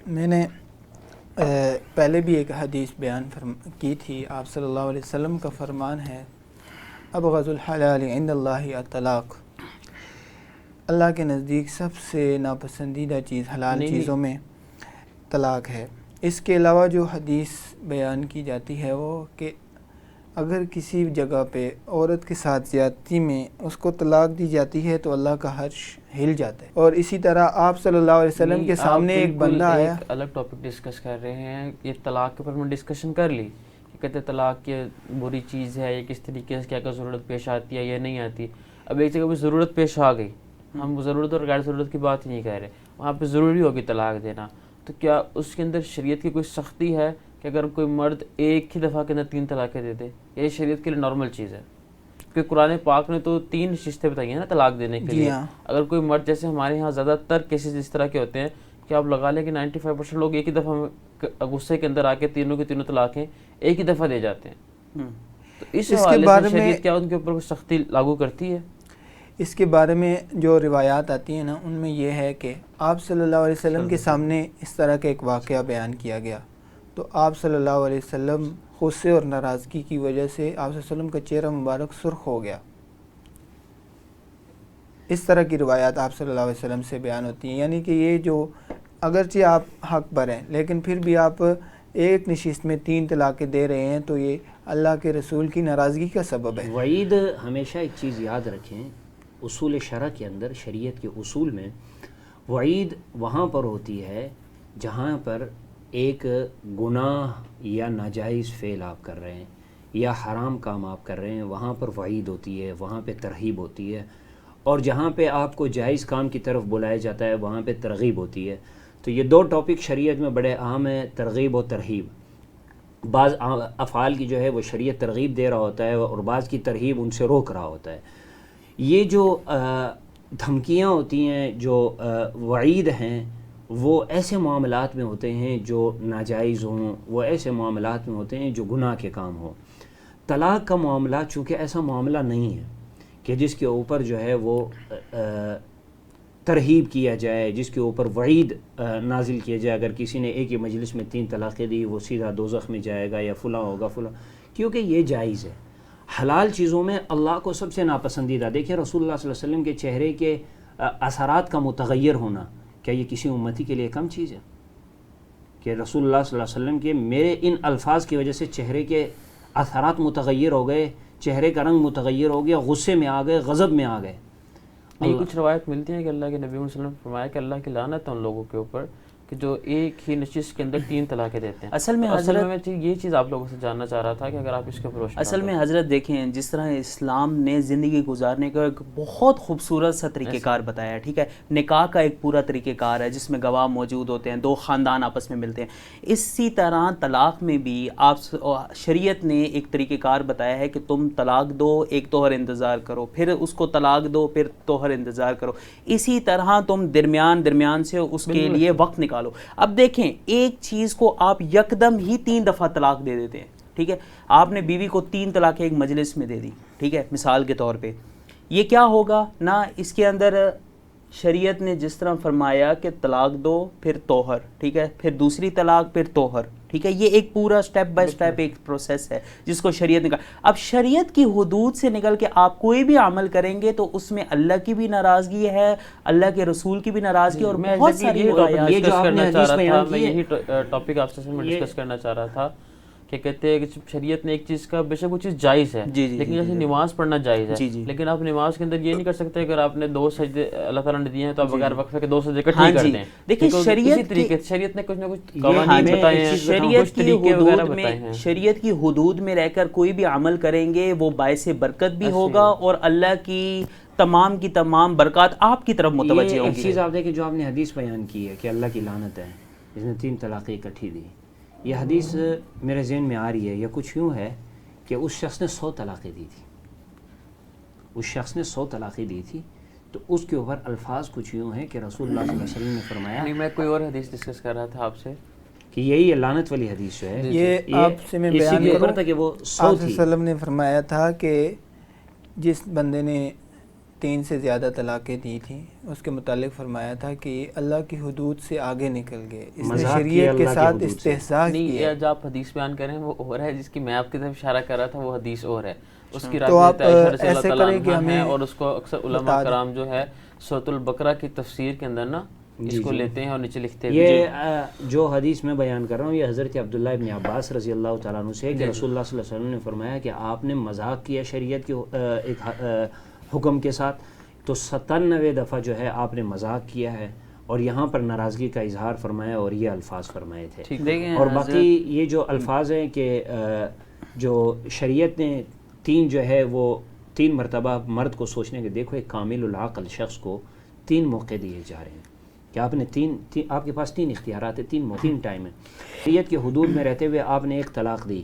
میں نے پہلے بھی ایک حدیث بیان کی تھی. آپ صلی اللہ علیہ وسلم کا فرمان ہے ابغض الحلال عند اللہ الطلاق، اللہ کے نزدیک سب سے ناپسندیدہ چیز حلال چیزوں میں طلاق ہے. اس کے علاوہ جو حدیث بیان کی جاتی ہے وہ کہ اگر کسی جگہ پہ عورت کے ساتھ زیادتی میں اس کو طلاق دی جاتی ہے تو اللہ کا عرش ہل جاتا ہے. اور اسی طرح آپ صلی اللہ علیہ وسلم کے سامنے ایک بندہ آیا. ایک الگ ٹاپک ڈسکس کر رہے ہیں، یہ طلاق کے اوپر میں ڈسکشن کر لی کہ کہتے ہیں طلاق یہ بری چیز ہے، یہ کس طریقے سے کیا ضرورت پیش آتی ہے یا نہیں آتی. اب ایک جگہ پہ ضرورت پیش آ گئی، ہم ضرورت اور غیر ضرورت کی بات ہی نہیں کہہ رہے، وہاں پہ ضروری ہوگی طلاق دینا، تو کیا اس کے اندر شریعت کی کوئی سختی ہے کہ اگر کوئی مرد ایک ہی دفعہ کے اندر 3 طلاقیں دے دے؟ یہ شریعت کے لیے نارمل چیز ہے، کیونکہ قرآن پاک نے تو 3 نشستیں بتائی ہیں نا طلاق دینے کے لیے. اگر کوئی مرد، جیسے ہمارے یہاں زیادہ تر کیسز اس طرح کے ہوتے ہیں کہ آپ لگا لیں کہ 95% لوگ ایک ہی دفعہ غصے کے اندر آ کے تینوں کی تینوں طلاقیں ایک ہی دفعہ دے جاتے ہیں. تو اس حوالے سے شریعت کیا ان کے اوپر کوئی سختی لاگو کرتی ہے؟ اس کے بارے میں جو روایات آتی ہیں نا، ان میں یہ ہے کہ آپ صلی اللہ علیہ وسلم کے سامنے اس طرح کا ایک واقعہ بیان کیا گیا تو آپ صلی اللہ علیہ وسلم غصے اور ناراضگی کی وجہ سے آپ صلی اللہ علیہ وسلم کا چہرہ مبارک سرخ ہو گیا. اس طرح کی روایات آپ صلی اللہ علیہ وسلم سے بیان ہوتی ہیں. یعنی کہ یہ جو اگرچہ آپ حق پر ہیں لیکن پھر بھی آپ ایک نشست میں 3 طلاقیں دے رہے ہیں تو یہ اللہ کے رسول کی ناراضگی کا سبب ہے. وعید ہمیشہ ایک چیز یاد رکھیں، اصول شرع کے اندر، شریعت کے اصول میں وعید وہاں پر ہوتی ہے جہاں پر ایک گناہ یا ناجائز فعل آپ کر رہے ہیں یا حرام کام آپ کر رہے ہیں، وہاں پر وعید ہوتی ہے، وہاں پہ ترغیب ہوتی ہے. اور جہاں پہ آپ کو جائز کام کی طرف بلایا جاتا ہے وہاں پہ ترغیب ہوتی ہے. تو یہ 2 ٹاپک شریعت میں بڑے اہم ہیں، ترغیب و ترہیب. بعض افعال کی جو ہے وہ شریعت ترغیب دے رہا ہوتا ہے اور بعض کی ترہیب ان سے روک رہا ہوتا ہے. یہ جو دھمکیاں ہوتی ہیں، جو وعید ہیں، وہ ایسے معاملات میں ہوتے ہیں جو ناجائز ہوں، وہ ایسے معاملات میں ہوتے ہیں جو گناہ کے کام ہوں. طلاق کا معاملہ چونکہ ایسا معاملہ نہیں ہے کہ جس کے اوپر جو ہے وہ ترہیب کیا جائے، جس کے اوپر وعید نازل کیا جائے. اگر کسی نے ایک ہی مجلس میں 3 طلاقیں دی وہ سیدھا دوزخ میں جائے گا یا فلاں ہوگا فلاں، کیونکہ یہ جائز ہے. حلال چیزوں میں اللہ کو سب سے ناپسندیدہ، دیکھیں رسول اللہ صلی اللہ علیہ وسلم کے چہرے کے اثرات کا متغیر ہونا، کیا یہ کسی امتی کے لیے کم چیز ہے کہ رسول اللہ صلی اللہ علیہ وسلم کے میرے ان الفاظ کی وجہ سے چہرے کے اثرات متغیر ہو گئے، چہرے کا رنگ متغیر ہو گیا، غصے میں آ گئے، غضب میں آ گئے. یہ کچھ روایت ملتی ہیں کہ اللہ کے نبی صلی اللہ علیہ وسلم نے فرمایا کہ اللہ کی لعنت ہے ان لوگوں کے اوپر کہ جو ایک ہی نشست کے اندر 3 طلاقیں دیتے ہیں. اصل میں حضرت یہ چیز آپ لوگوں سے جاننا چاہ رہا تھا کہ اگر آپ اس کے اوپر روشنی. اصل میں حضرت دیکھیں جس طرح اسلام نے زندگی گزارنے کا ایک بہت خوبصورت سا طریقہ کار بتایا ہے، ٹھیک ہے، نکاح کا ایک پورا طریقہ کار ہے جس میں گواہ موجود ہوتے ہیں، 2 خاندان آپس میں ملتے ہیں. اسی طرح طلاق میں بھی آپ شریعت نے ایک طریقہ کار بتایا ہے کہ تم طلاق دو، ایک توہر انتظار کرو، پھر اس کو طلاق دو، پھر توہر انتظار کرو. اسی طرح تم درمیان سے اس کے لیے وقت نکالو. اب دیکھیں ایک چیز کو آپ یکدم ہی 3 دفعہ طلاق دے دیتے ہیں، ٹھیک ہے، آپ نے بیوی کو 3 طلاقیں ایک مجلس میں دے دی، ٹھیک ہے، مثال کے طور پہ یہ کیا ہوگا نا، اس کے اندر شریعت نے جس طرح فرمایا کہ طلاق دو پھر توہر، ٹھیک ہے، پھر دوسری طلاق پھر توہر، ٹھیک ہے، یہ ایک پورا سٹیپ بائی سٹیپ ایک پروسیس ہے جس کو شریعت نے کہا. اب شریعت کی حدود سے نکل کے آپ کوئی بھی عمل کریں گے تو اس میں اللہ کی بھی ناراضگی ہے، اللہ کے رسول کی بھی ناراضگی، اور بہت ساری یہ جو آپ نے حدیث بیان کی ہے، یہی ٹاپک آپ سے میں ڈسکس کرنا چاہ رہا تھا کہ کہتے ہیں کہ شریعت نے ایک چیز کا بے شک وہ چیز جائز ہے لیکن جیسے نماز پڑھنا جائز ہے لیکن آپ نماز کے اندر یہ نہیں کر سکتے اگر آپ نے 2 سجدے اللہ تعالیٰ نے دیے ہیں تو آپ بغیر وقفے کے 2 سجدے اکٹھے کر دیں. دیکھیں شریعت نے کچھ نہ کچھ قوانین بتائے ہیں, شریعت کی حدود میں رہ کر کوئی بھی عمل کریں گے وہ باعث برکت بھی ہوگا اور اللہ کی تمام کی تمام برکات آپ کی طرف متوجہ ہوں گی. ایک چیز آپ دیکھیں جو آپ نے حدیث بیان کی ہے کہ اللہ کی لعنت ہے جس نے 3 طلاقیں اکٹھی دی, یہ حدیث میرے ذہن میں آ رہی ہے. یہ کچھ یوں ہے کہ اس شخص نے 100 طلاقیں دی تھی, اس شخص نے 100 طلاقیں دی تھی, تو اس کے اوپر الفاظ کچھ یوں ہیں کہ رسول اللہ صلی اللہ علیہ وسلم نے فرمایا, میں کوئی اور حدیث ڈسکس کر رہا تھا آپ سے کہ یہی لعنت والی حدیث جو ہے یہ آپ سے میں بیان کروں کہ وہ 100 آپ صلی اللہ تھی. علیہ وسلم نے فرمایا تھا کہ جس بندے نے 3 سے زیادہ طلاقیں دی تھیں اس کے متعلق فرمایا تھا کہ اللہ کی حدود سے آگے نکل گئے, اس نے شریعت کے ساتھ استہزاء کیا. جو آپ حدیث بیان کر رہے ہیں وہ اور ہے, جس کی میں آپ کی طرف اشارہ کر رہا تھا وہ حدیث اور ہے. اس کی تو آپ عائشہ رضی اللہ ایسے تعالیٰ کریں کہ عنہا ہمیں ہے اور اس کو اکثر علماء کرام جو ہے سورۃ البقرہ کی تفسیر کے اندر نا اس کو لیتے ہیں اور نیچے لکھتے ہیں. یہ جو حدیث میں بیان کر رہا ہوں یہ حضرت عبداللہ ابن عباس رضی اللہ تعالیٰ عنہ سے ہے کہ رسول اللہ صلی اللہ علیہ وسلم نے فرمایا کہ آپ نے مذاق کیا شریعت کے ایک حکم کے ساتھ, تو 97 دفعہ جو ہے آپ نے مذاق کیا ہے اور یہاں پر ناراضگی کا اظہار فرمایا اور یہ الفاظ فرمائے تھے. اور باقی یہ جو الفاظ ہیں کہ جو شریعت نے 3 جو ہے وہ 3 مرتبہ مرد کو سوچنے کے, دیکھو ایک کامل العقل شخص کو 3 موقع دیے جا رہے ہیں کہ آپ نے آپ کے پاس 3 اختیارات ہیں, 3 ٹائم ہیں. شریعت کے حدود میں رہتے ہوئے آپ نے ایک طلاق دی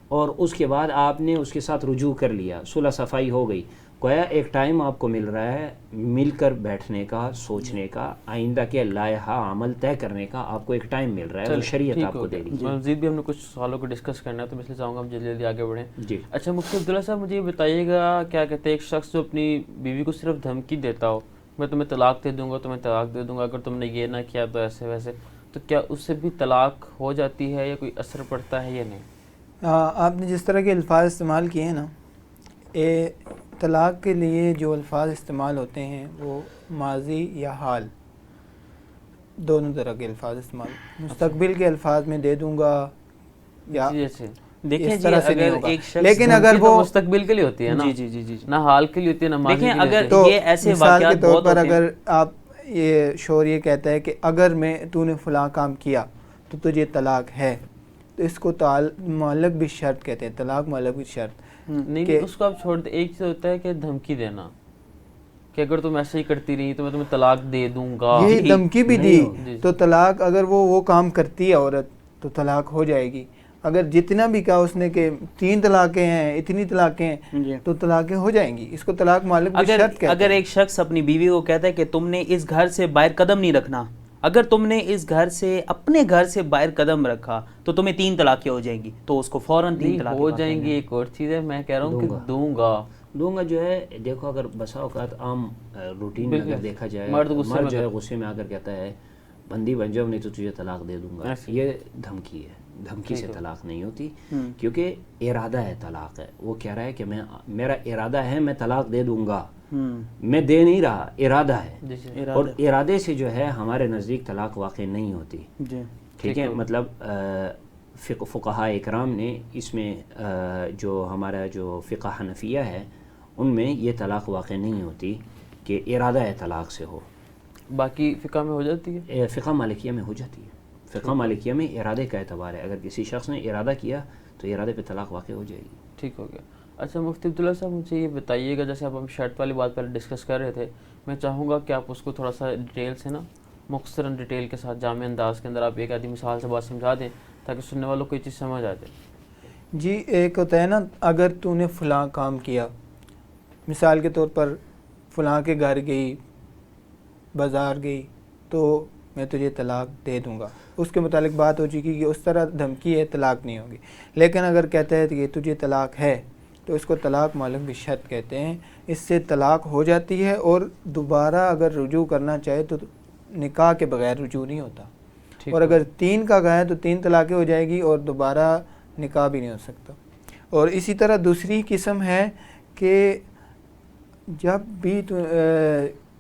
اور اس کے بعد آپ نے اس کے ساتھ رجوع کر لیا, صلح صفائی ہو گئی. گویا ایک ٹائم آپ کو مل رہا ہے مل کر بیٹھنے کا, سوچنے کا, آئندہ کے لائحہ عمل طے کرنے کا آپ کو ایک ٹائم مل رہا ہے, وہ شریعت آپ کو دے رہی ہے. مزید بھی ہم نے کچھ سوالوں کو ڈسکس کرنا ہے تو میں اس لیے چاہوں گا ہم جلدی آگے بڑھیں. جی اچھا مفتی عبداللہ صاحب مجھے یہ بتائیے گا, کیا کہتے ہیں ایک شخص جو اپنی بیوی کو صرف دھمکی دیتا ہو, میں تمہیں طلاق دے دوں گا, تمہیں طلاق دے دوں گا, اگر تم نے یہ نہ کیا تو ایسے ویسے, تو کیا اس سے بھی طلاق ہو جاتی ہے یا کوئی اثر پڑتا ہے یا نہیں؟ آپ نے جس طرح کے الفاظ استعمال کیے ہیں نا, طلاق کے لیے جو الفاظ استعمال ہوتے ہیں وہ ماضی یا حال دونوں طرح کے الفاظ استعمال, مستقبل کے الفاظ میں دے دوں گا یا دیکھیں جی اگر ایک شخص, لیکن اگر وہ مستقبل کے لیے ہوتی ہے نا, جی نہ حال کے لیے ہوتی ہے نہ ماضی کے لیے. اگر تو یہ ایسے مثال کے واقعات طور بہت پر ہوتے ہیں, اگر آپ یہ شوہر یہ کہتا ہے کہ اگر تو نے فلاں کام کیا تو تجھے طلاق ہے, تو اس کو معلق بھی شرط کہتے ہیں, طلاق معلق بھی شرط. نہیں اس کو آپ چھوڑ دیں. ایک چیز ہوتا ہے کہ دھمکی دینا کہ اگر تم ایسے ہی کرتی رہی تو میں تمہیں طلاق دے دوں گا, یہی دھمکی بھی دی تو طلاق, اگر وہ کام کرتی ہے عورت تو طلاق ہو جائے گی. اگر جتنا بھی کہا اس نے کہ 3 طلاقیں ہیں, اتنی طلاقیں ہیں, تو طلاقیں ہو جائیں گی. اس کو طلاق معلق بھی شرط کہتے ہیں. اگر ایک شخص اپنی بیوی کو کہتا ہے کہ تم نے اس گھر سے باہر قدم نہیں رکھنا, اگر تم نے اس گھر سے اپنے گھر سے باہر قدم رکھا تو تمہیں 3 طلاقیں ہو جائیں گی, تو اس کو فوراً 3 طلاقیں ہو جائیں گی. ایک اور چیز ہے, میں کہہ رہا ہوں کہ دوں گا جو ہے, دیکھو اگر بسا اوقات عام روٹین میں اگر دیکھا جائے مرد جو ہے غصے میں آ کر کہتا ہے بندی بن جاؤ نہیں تو تجھے طلاق دے دوں گا, یہ دھمکی ہے. دھمکی سے طلاق نہیں ہوتی کیونکہ ارادہ ہے طلاق ہے. وہ کہہ رہا ہے کہ میرا ارادہ ہے میں طلاق دے دوں گا, میں دے نہیں رہا, ارادہ ہے. اور ارادے سے جو ہے ہمارے نزدیک طلاق واقع نہیں ہوتی. ٹھیک ہے, مطلب فقہاء اکرام نے اس میں جو ہمارا جو فقہ حنفیہ ہے ان میں یہ طلاق واقع نہیں ہوتی کہ ارادہ ہے طلاق سے ہو. باقی فقہ میں ہو جاتی ہے, فقہ مالکیہ میں ہو جاتی ہے. فقہ مالکیہ میں ارادے کا اعتبار ہے, اگر کسی شخص نے ارادہ کیا تو ارادے پہ طلاق واقع ہو جائے گی. ٹھیک ہو گیا. اچھا مفتی عبداللہ صاحب مجھے یہ بتائیے گا, جیسے اب ہم شرط والی بات پہلے ڈسکس کر رہے تھے, میں چاہوں گا کہ آپ اس کو تھوڑا سا ڈیٹیل سے نا, مختصراً ڈیٹیل کے ساتھ جامع انداز کے اندر آپ ایک آدھی مثال سے بات سمجھا دیں تاکہ سننے والوں کو یہ چیز سمجھ آ جائے. جی ایک ہوتا ہے نا, اگر تو نے فلاں کام کیا, مثال کے طور پر فلاں کے گھر گئی, بازار گئی, تو میں تجھے طلاق دے دوں گا, اس کے متعلق بات ہو چکی کہ اس طرح دھمکی ہے, طلاق نہیں ہوگی. لیکن اگر کہتا ہے کہ تجھے طلاق ہے تو اس کو طلاق معلق بھی شرط کہتے ہیں. اس سے طلاق ہو جاتی ہے اور دوبارہ اگر رجوع کرنا چاہے تو نکاح کے بغیر رجوع نہیں ہوتا. اور اگر 3 کا کہا ہے تو 3 طلاقیں ہو جائے گی اور دوبارہ نکاح بھی نہیں ہو سکتا. اور اسی طرح دوسری قسم ہے کہ جب بھی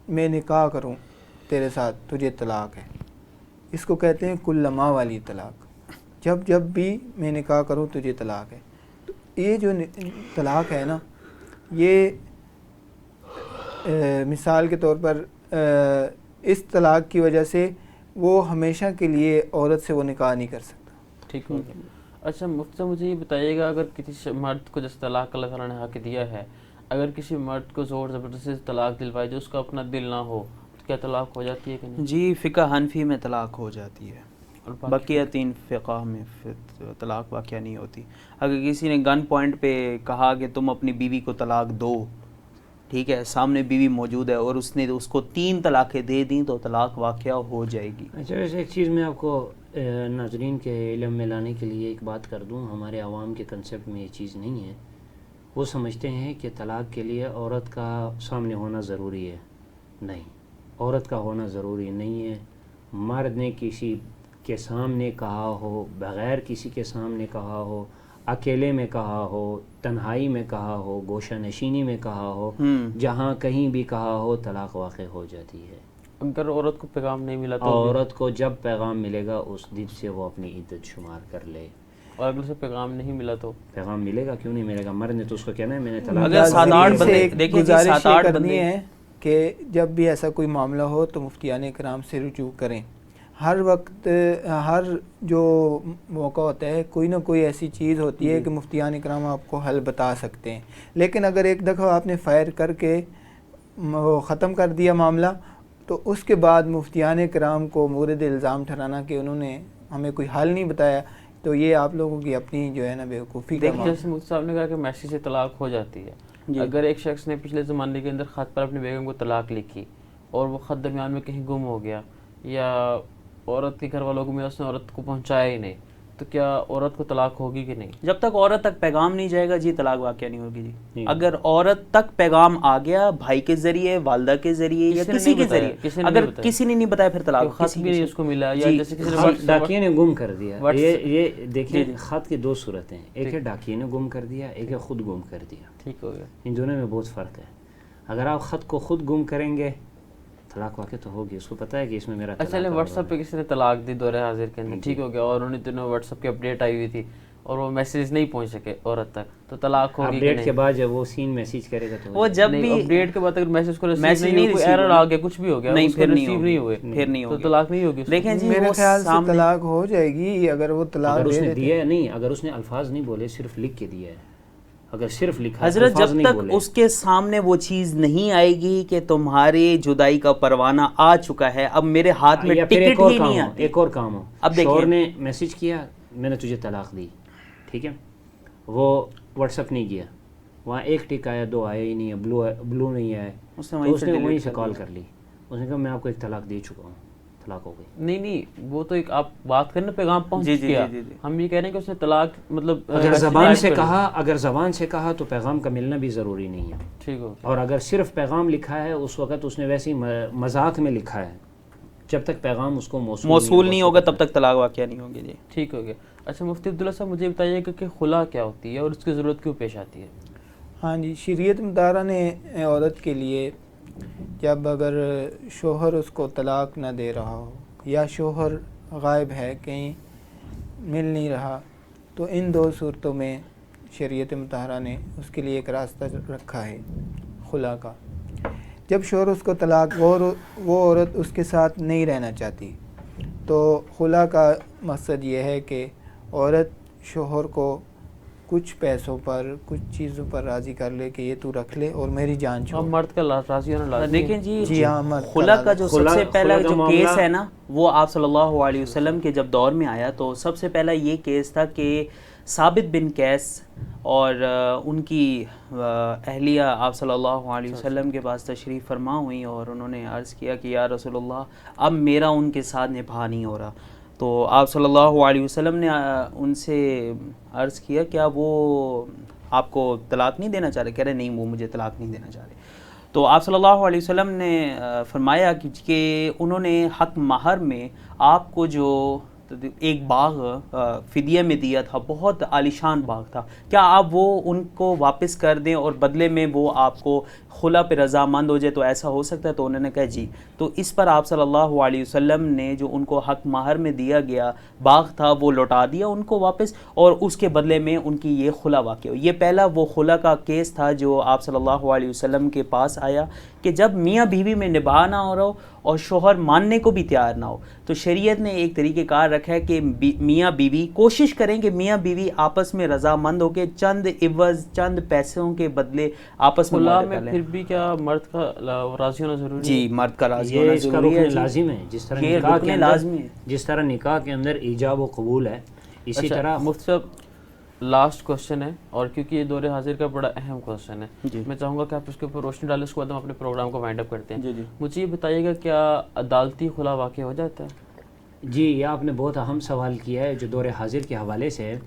میں نکاح کروں تیرے ساتھ تجھے طلاق ہے, اس کو کہتے ہیں کلما والی طلاق. جب بھی میں نکاح کروں تجھے طلاق ہے. تو یہ جو طلاق ہے نا، یہ مثال کے طور پر اس طلاق کی وجہ سے وہ ہمیشہ کے لیے عورت سے وہ نکاح نہیں کر سکتا. ٹھیک ہو گیا. اچھا مفتی صاحب مجھے یہ بتائیے گا، اگر کسی مرد کو جس طلاق اللہ تعالیٰ نے حق دیا ہے، اگر کسی مرد کو زور زبردستی سے طلاق دلوائی جو اس کا اپنا دل نہ ہو، تو کیا طلاق ہو جاتی ہے کہ نہیں؟ جی فقہ حنفی میں طلاق ہو جاتی ہے، اور بقیہ 3 فقہ میں طلاق واقع نہیں ہوتی. اگر کسی نے گن پوائنٹ پہ کہا کہ تم اپنی بیوی کو طلاق دو، ٹھیک ہے، سامنے بیوی موجود ہے اور اس نے اس کو 3 طلاقیں دے دیں تو طلاق واقع ہو جائے گی. اچھا ویسے ایک چیز میں آپ کو ناظرین کے علم میں لانے کے لیے ایک بات کر دوں. ہمارے عوام کے کنسیپٹ میں یہ چیز نہیں ہے. وہ سمجھتے ہیں کہ طلاق کے لیے عورت کا سامنے ہونا ضروری ہے. نہیں، عورت کا ہونا ضروری نہیں ہے. مرد نے کسی کے سامنے کہا ہو، بغیر کسی کے سامنے کہا ہو، اکیلے میں کہا ہو، تنہائی میں کہا ہو، گوشہ نشینی میں کہا ہو، جہاں کہیں بھی کہا ہو، طلاق واقع ہو جاتی ہے. اگر عورت کو پیغام نہیں ملا تو عورت کو جب پیغام ملے گا اس دن سے وہ اپنی عدت شمار کر لے. اور اگر اسے پیغام نہیں ملا تو پیغام ملے گا، کیوں نہیں ملے گا؟ مرد نے تو اس کو کہنا ہے میں نے طلاق. اگر 7-8 بندے دیکھیں، گزارش 7-8 کرنی بندے ہے کہ جب بھی ایسا کوئی معاملہ ہو تو مفتیان کرام سے رجوع کریں. ہر وقت ہر جو موقع ہوتا ہے کوئی نہ کوئی ایسی چیز ہوتی ہے کہ مفتیان کرام آپ کو حل بتا سکتے ہیں. لیکن اگر ایک دفعہ آپ نے فائر کر کے ختم کر دیا معاملہ تو اس کے بعد مفتیان کرام کو مورد الزام ٹھہرانا کہ انہوں نے ہمیں کوئی حل نہیں بتایا، تو یہ آپ لوگوں کی اپنی جو ہے نا بیوقوفی کا دیکھیں. جیسے مفتی صاحب نے کہا کہ میسج سے طلاق ہو جاتی ہے. اگر ایک شخص نے پچھلے زمانے کے اندر خط پر اپنی بیگم کو طلاق لکھی اور وہ خط درمیان میں کہیں گم ہو گیا یا عورت کے گھر والوں کو ملا، اس نے عورت کو پہنچایا ہی نہیں، تو کیا عورت کو طلاق ہوگی کہ نہیں؟ جب تک عورت تک پیغام نہیں جائے گا جی طلاق واقع نہیں ہوگی جی. اگر عورت تک پیغام آ گیا بھائی کے ذریعے، والدہ کے ذریعے یا کسی کے ذریعے، اگر کسی نے نہیں بتایا پھر طلاق. خط بھی نہیں اس کو ملا یا جیسے کسی نے ڈاکیے نے گم کر دیا. یہ دیکھیں خط کی 2 صورتیں ہیں. ایک ہے ڈاکیے نے گم کر دیا، ایک ہے خود گم کر دیا. ٹھیک ہو گیا. ان دونوں میں بہت فرق ہے. اگر آپ خط کو خود گم کریں گے طلاق واقع تو ہوگی، اس کو پتہ ہے کہ اس میں میرا طلاق. اچھا واٹس ایپ پہ کسی نے طلاق دی دور حاضر کے اندر، ٹھیک ہو گیا، اور انہیں دنوں واٹس ایپ کی اپڈیٹ آئی ہوئی تھی اور وہ میسیج نہیں پہنچ سکے عورت تک، تو طلاق ہوگی. اپڈیٹ کے بعد جب وہ سین میسیج کرے گا تو وہ جب بھی اپڈیٹ کے بعد اگر میسیج کو ریسیو نہیں کوئی ایرر آ گیا، کچھ بھی ہو گیا، نہیں پھر ریسیو نہیں ہوئے، پھر نہیں تو ہوگی. طلاق نہیں ہوگی. دیکھیں جی میرے وہ خیال سے سامنے طلاق ہو جائے گی اگر وہ طلاق اگر اس دے نے دیتے. دیا ہے. نہیں، اگر اس نے الفاظ نہیں بولے، صرف لکھ کے دیا ہے. اگر صرف لکھا حضرت جب تک اس کے سامنے وہ چیز نہیں آئے گی کہ تمہارے جدائی کا پروانہ آ چکا ہے، اب میرے ہاتھ میں ٹکٹ ہی نہیں آتی. ایک اور کام ہو، اب دیکھیں شوہر نے میسج کیا میں نے تجھے طلاق دی، ٹھیک ہے، وہ واٹس ایپ نہیں کیا، وہاں ایک ٹک آیا، 2 آیا ہی نہیں ہے، بلو نہیں آیا، اس تو اس نے وہیں سے کال کر لی. اس نے کہا میں آپ کو ایک طلاق دے چکا ہوں، طلاق ہو گئی. نہیں وہ تو ایک آپ بات کرنا، پیغام پہنچ گیا. ہم یہ کہہ رہے ہیں کہ اس نے طلاق مطلب اگر زبان سے کہا تو پیغام کا ملنا بھی ضروری نہیں ہے. ٹھیک ہو. اور اگر صرف پیغام لکھا ہے اس وقت اس نے ویسے ہی مذاق میں لکھا ہے، جب تک پیغام اس کو موصول نہیں ہوگا تب تک طلاق واقع نہیں ہوگی. جی ٹھیک ہو گیا. اچھا مفتی عبداللہ صاحب مجھے بتائیے کہ خلا کیا ہوتی ہے اور اس کی ضرورت کیوں پیش آتی ہے؟ ہاں جی، شریعت مطالعہ نے عورت کے لیے جب اگر شوہر اس کو طلاق نہ دے رہا ہو یا شوہر غائب ہے، کہیں مل نہیں رہا، تو ان 2 صورتوں میں شریعت مطہرہ نے اس کے لیے ایک راستہ رکھا ہے خلا کا. جب شوہر اس کو طلاق وہ عورت اس کے ساتھ نہیں رہنا چاہتی تو خلا کا مقصد یہ ہے کہ عورت شوہر کو کچھ پیسوں پر، کچھ چیزوں پر راضی کر لے کہ یہ تو رکھ لے اور میری جان چھوڑ. مرد کا راضی ہونا لازمی ہے. دیکھیں جی خلا کا جو سب سے پہلا جو کیس ہے نا، وہ آپ صلی اللہ علیہ وسلم کے جب دور میں آیا تو سب سے پہلا یہ کیس تھا کہ ثابت بن قیس اور ان کی اہلیہ آپ صلی اللہ علیہ وسلم کے پاس تشریف فرما ہوئی اور انہوں نے عرض کیا کہ یا رسول اللہ اب میرا ان کے ساتھ نبھا نہیں ہو رہا. تو آپ صلی اللہ علیہ وسلم نے ان سے عرض کیا کیا وہ آپ کو طلاق نہیں دینا چاہ رہے؟ کہہ رہے نہیں، وہ مجھے طلاق نہیں دینا چاہ رہے. تو آپ صلی اللہ علیہ وسلم نے فرمایا کہ انہوں نے حق مہر میں آپ کو جو ایک باغ فدیہ میں دیا تھا، بہت عالیشان باغ تھا، کیا آپ وہ ان کو واپس کر دیں اور بدلے میں وہ آپ کو خلا پہ رضامند ہو جائے، تو ایسا ہو سکتا ہے؟ تو انہوں نے کہا جی. تو اس پر آپ صلی اللہ علیہ وسلم نے جو ان کو حق مہر میں دیا گیا باغ تھا وہ لوٹا دیا ان کو واپس، اور اس کے بدلے میں ان کی یہ خلا واقع ہو. یہ پہلا وہ خلا کا کیس تھا جو آپ صلی اللہ علیہ وسلم کے پاس آیا کہ جب میاں بیوی میں نباہ نہ ہو رہا ہو اور شوہر ماننے کو بھی تیار نہ ہو، تو شریعت نے ایک طریقہ کار رکھا ہے کہ میاں بیوی کوشش کریں کہ میاں بیوی آپس میں رضامند ہو کے چند عوض، چند پیسوں کے بدلے آپس میں خلا معاہدہ میں کر لیں. پھر بھی کیا مرد کا راضی ہونا ضروری ہے؟ جی، مرد کا راضی یہ ہونا اس کا ضروری ہے. رکن لازم ہے، جس طرح یہ نکاح کے رکن اندر لازمی ہے. جس طرح نکاح کے اندر ایجاب و قبول ہے، اسی اچھا، طرح مفتی صاحب لاسٹ کوشچن ہے، اور کیونکہ یہ دور حاضر کا بڑا اہم کوشچن ہے، جی میں چاہوں گا کہ آپ اس کے اوپر روشنی ڈالیں، اس کے بعد ہم اپنے پروگرام کو وائنڈ اپ کرتے ہیں. جی جی مجھے یہ بتائیے گا کیا عدالتی خلا واقع ہو جاتا ہے؟ جی، یہ آپ نے بہت اہم سوال کیا ہے جو دور حاضر کے حوالے سے ہے.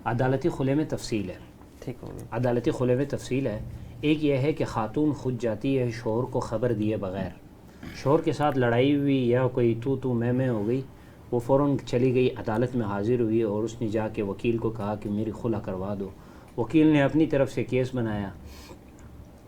عدالتی خلے میں تفصیل ہے. ٹھیک ہو گیا. عدالتی خلے میں تفصیل ہے. ایک یہ ہے کہ خاتون خود جاتی ہے شوہر کو خبر دیے بغیر، شوہر کے ساتھ لڑائی ہوئی یا کوئی تو میں ہو گئی، وہ فوراً چلی گئی عدالت میں حاضر ہوئی اور اس نے جا کے وکیل کو کہا کہ میری خلا کروا دو. وکیل نے اپنی طرف سے کیس بنایا،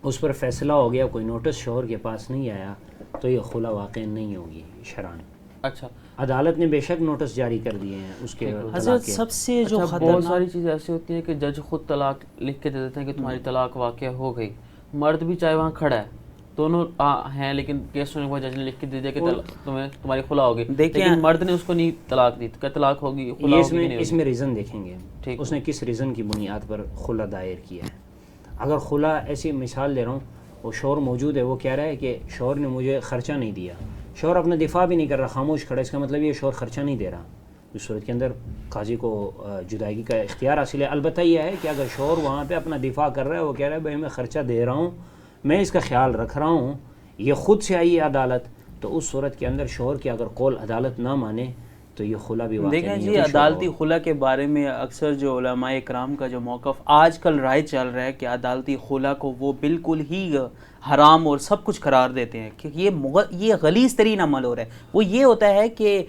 اس پر فیصلہ ہو گیا، کوئی نوٹس شوہر کے پاس نہیں آیا، تو یہ خلا واقع نہیں ہوگی شرعاً. اچھا عدالت نے بے شک نوٹس جاری کر دیے ہیں اس کے طلاق حضرت کے. سب سے جو بہت خطرناک ساری چیزیں ایسی ہوتی ہیں کہ جج خود طلاق لکھ کے دے دیتے ہیں کہ تمہاری طلاق واقع ہو گئی، مرد بھی چاہے وہاں کھڑا ہے، دونوں ہیں، لیکن کیس ہونے کے بعد جج نے لکھ کے دے دیا کہ تمہاری خلا ہوگی، لیکن مرد نے اس کو نہیں طلاق دی، تو کیا طلاق ہوگی؟ خلا یہ ہوگی نہیں اس میں ریزن دیکھیں گے، ٹھیک اس نے کس ریزن کی بنیاد پر خلا دائر کیا ہے. اگر خلا، ایسی مثال دے رہا ہوں، وہ شوہر موجود ہے، وہ کہہ رہا ہے کہ شوہر نے مجھے خرچہ نہیں دیا، شوہر اپنا دفاع بھی نہیں کر رہا، خاموش کھڑا، اس کا مطلب یہ شوہر خرچہ نہیں دے رہا. اس صورت کے اندر قاضی کو جدائیگی کا اختیار حاصل ہے. البتہ یہ ہے کہ اگر شوہر وہاں پہ اپنا دفاع کر رہا ہے، وہ کہہ رہا ہے بھائی میں خرچہ دے رہا ہوں، میں اس کا خیال رکھ رہا ہوں، یہ خود سے آئی ہے عدالت، تو اس صورت کے اندر شوہر کی اگر قول عدالت نہ مانے تو یہ خلا بھی واقع دیکھیں نہیں جی. ہوگی. عدالتی خلا کے بارے میں اکثر جو علماء کرام کا جو موقف آج کل رائے چل رہا ہے کہ عدالتی خلا کو وہ بالکل ہی حرام اور سب کچھ قرار دیتے ہیں، کہ یہ غلیظ ترین عمل ہو رہا ہے. وہ یہ ہوتا ہے کہ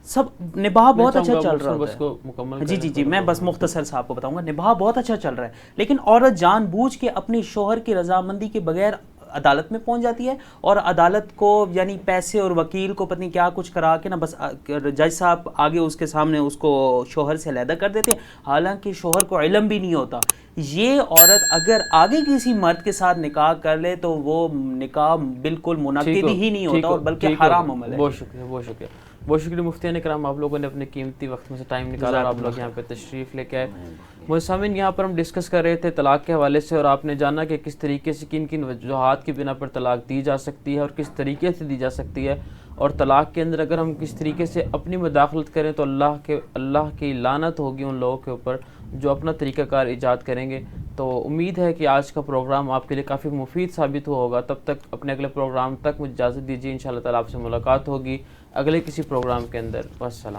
سب نباہ بہت اچھا چل رہا ہوتا ہے. جی میں بس مختصر سے آپ کو بتاؤں گا. نباہ بہت اچھا چل رہا ہے، لیکن عورت جان بوجھ کے اپنی شوہر کی رضامندی کے بغیر عدالت میں پہنچ جاتی ہے، اور عدالت کو یعنی پیسے اور وکیل کو پتہ نہیں کیا کچھ کرا کے نا بس جج صاحب آگے اس کے سامنے اس کو شوہر سے علیحدہ کر دیتے ہیں، حالانکہ شوہر کو علم بھی نہیں ہوتا. یہ عورت اگر آگے کسی مرد کے ساتھ نکاح کر لے تو وہ نکاح بالکل منعقد ہی نہیں ہوتا اور بلکہ حرام عمل ہے. بہت شکریہ، بہت شکریہ، بہت شکریہ مفتیان اکرام، آپ لوگوں نے اپنے قیمتی وقت میں سے ٹائم نکالا اور آپ لوگ یہاں پہ تشریف لے کے آئے. سامعین، یہاں پر ہم ڈسکس کر رہے تھے طلاق کے حوالے سے، اور آپ نے جانا کہ کس طریقے سے کن کن وجوہات کی بنا پر طلاق دی جا سکتی ہے اور کس طریقے سے دی جا سکتی ہے، اور طلاق کے اندر اگر ہم کس طریقے سے اپنی مداخلت کریں تو اللہ کی لعنت ہوگی ان لوگوں کے اوپر جو اپنا طریقہ کار ایجاد کریں گے. تو امید ہے کہ آج کا پروگرام آپ کے لیے کافی مفید ثابت ہوا ہوگا. تب تک اپنے اگلے پروگرام تک مجھے اجازت دیجیے، انشاءاللہ تعالیٰ آپ سے ملاقات ہوگی اگلے کسی پروگرام کے اندر. والسلام.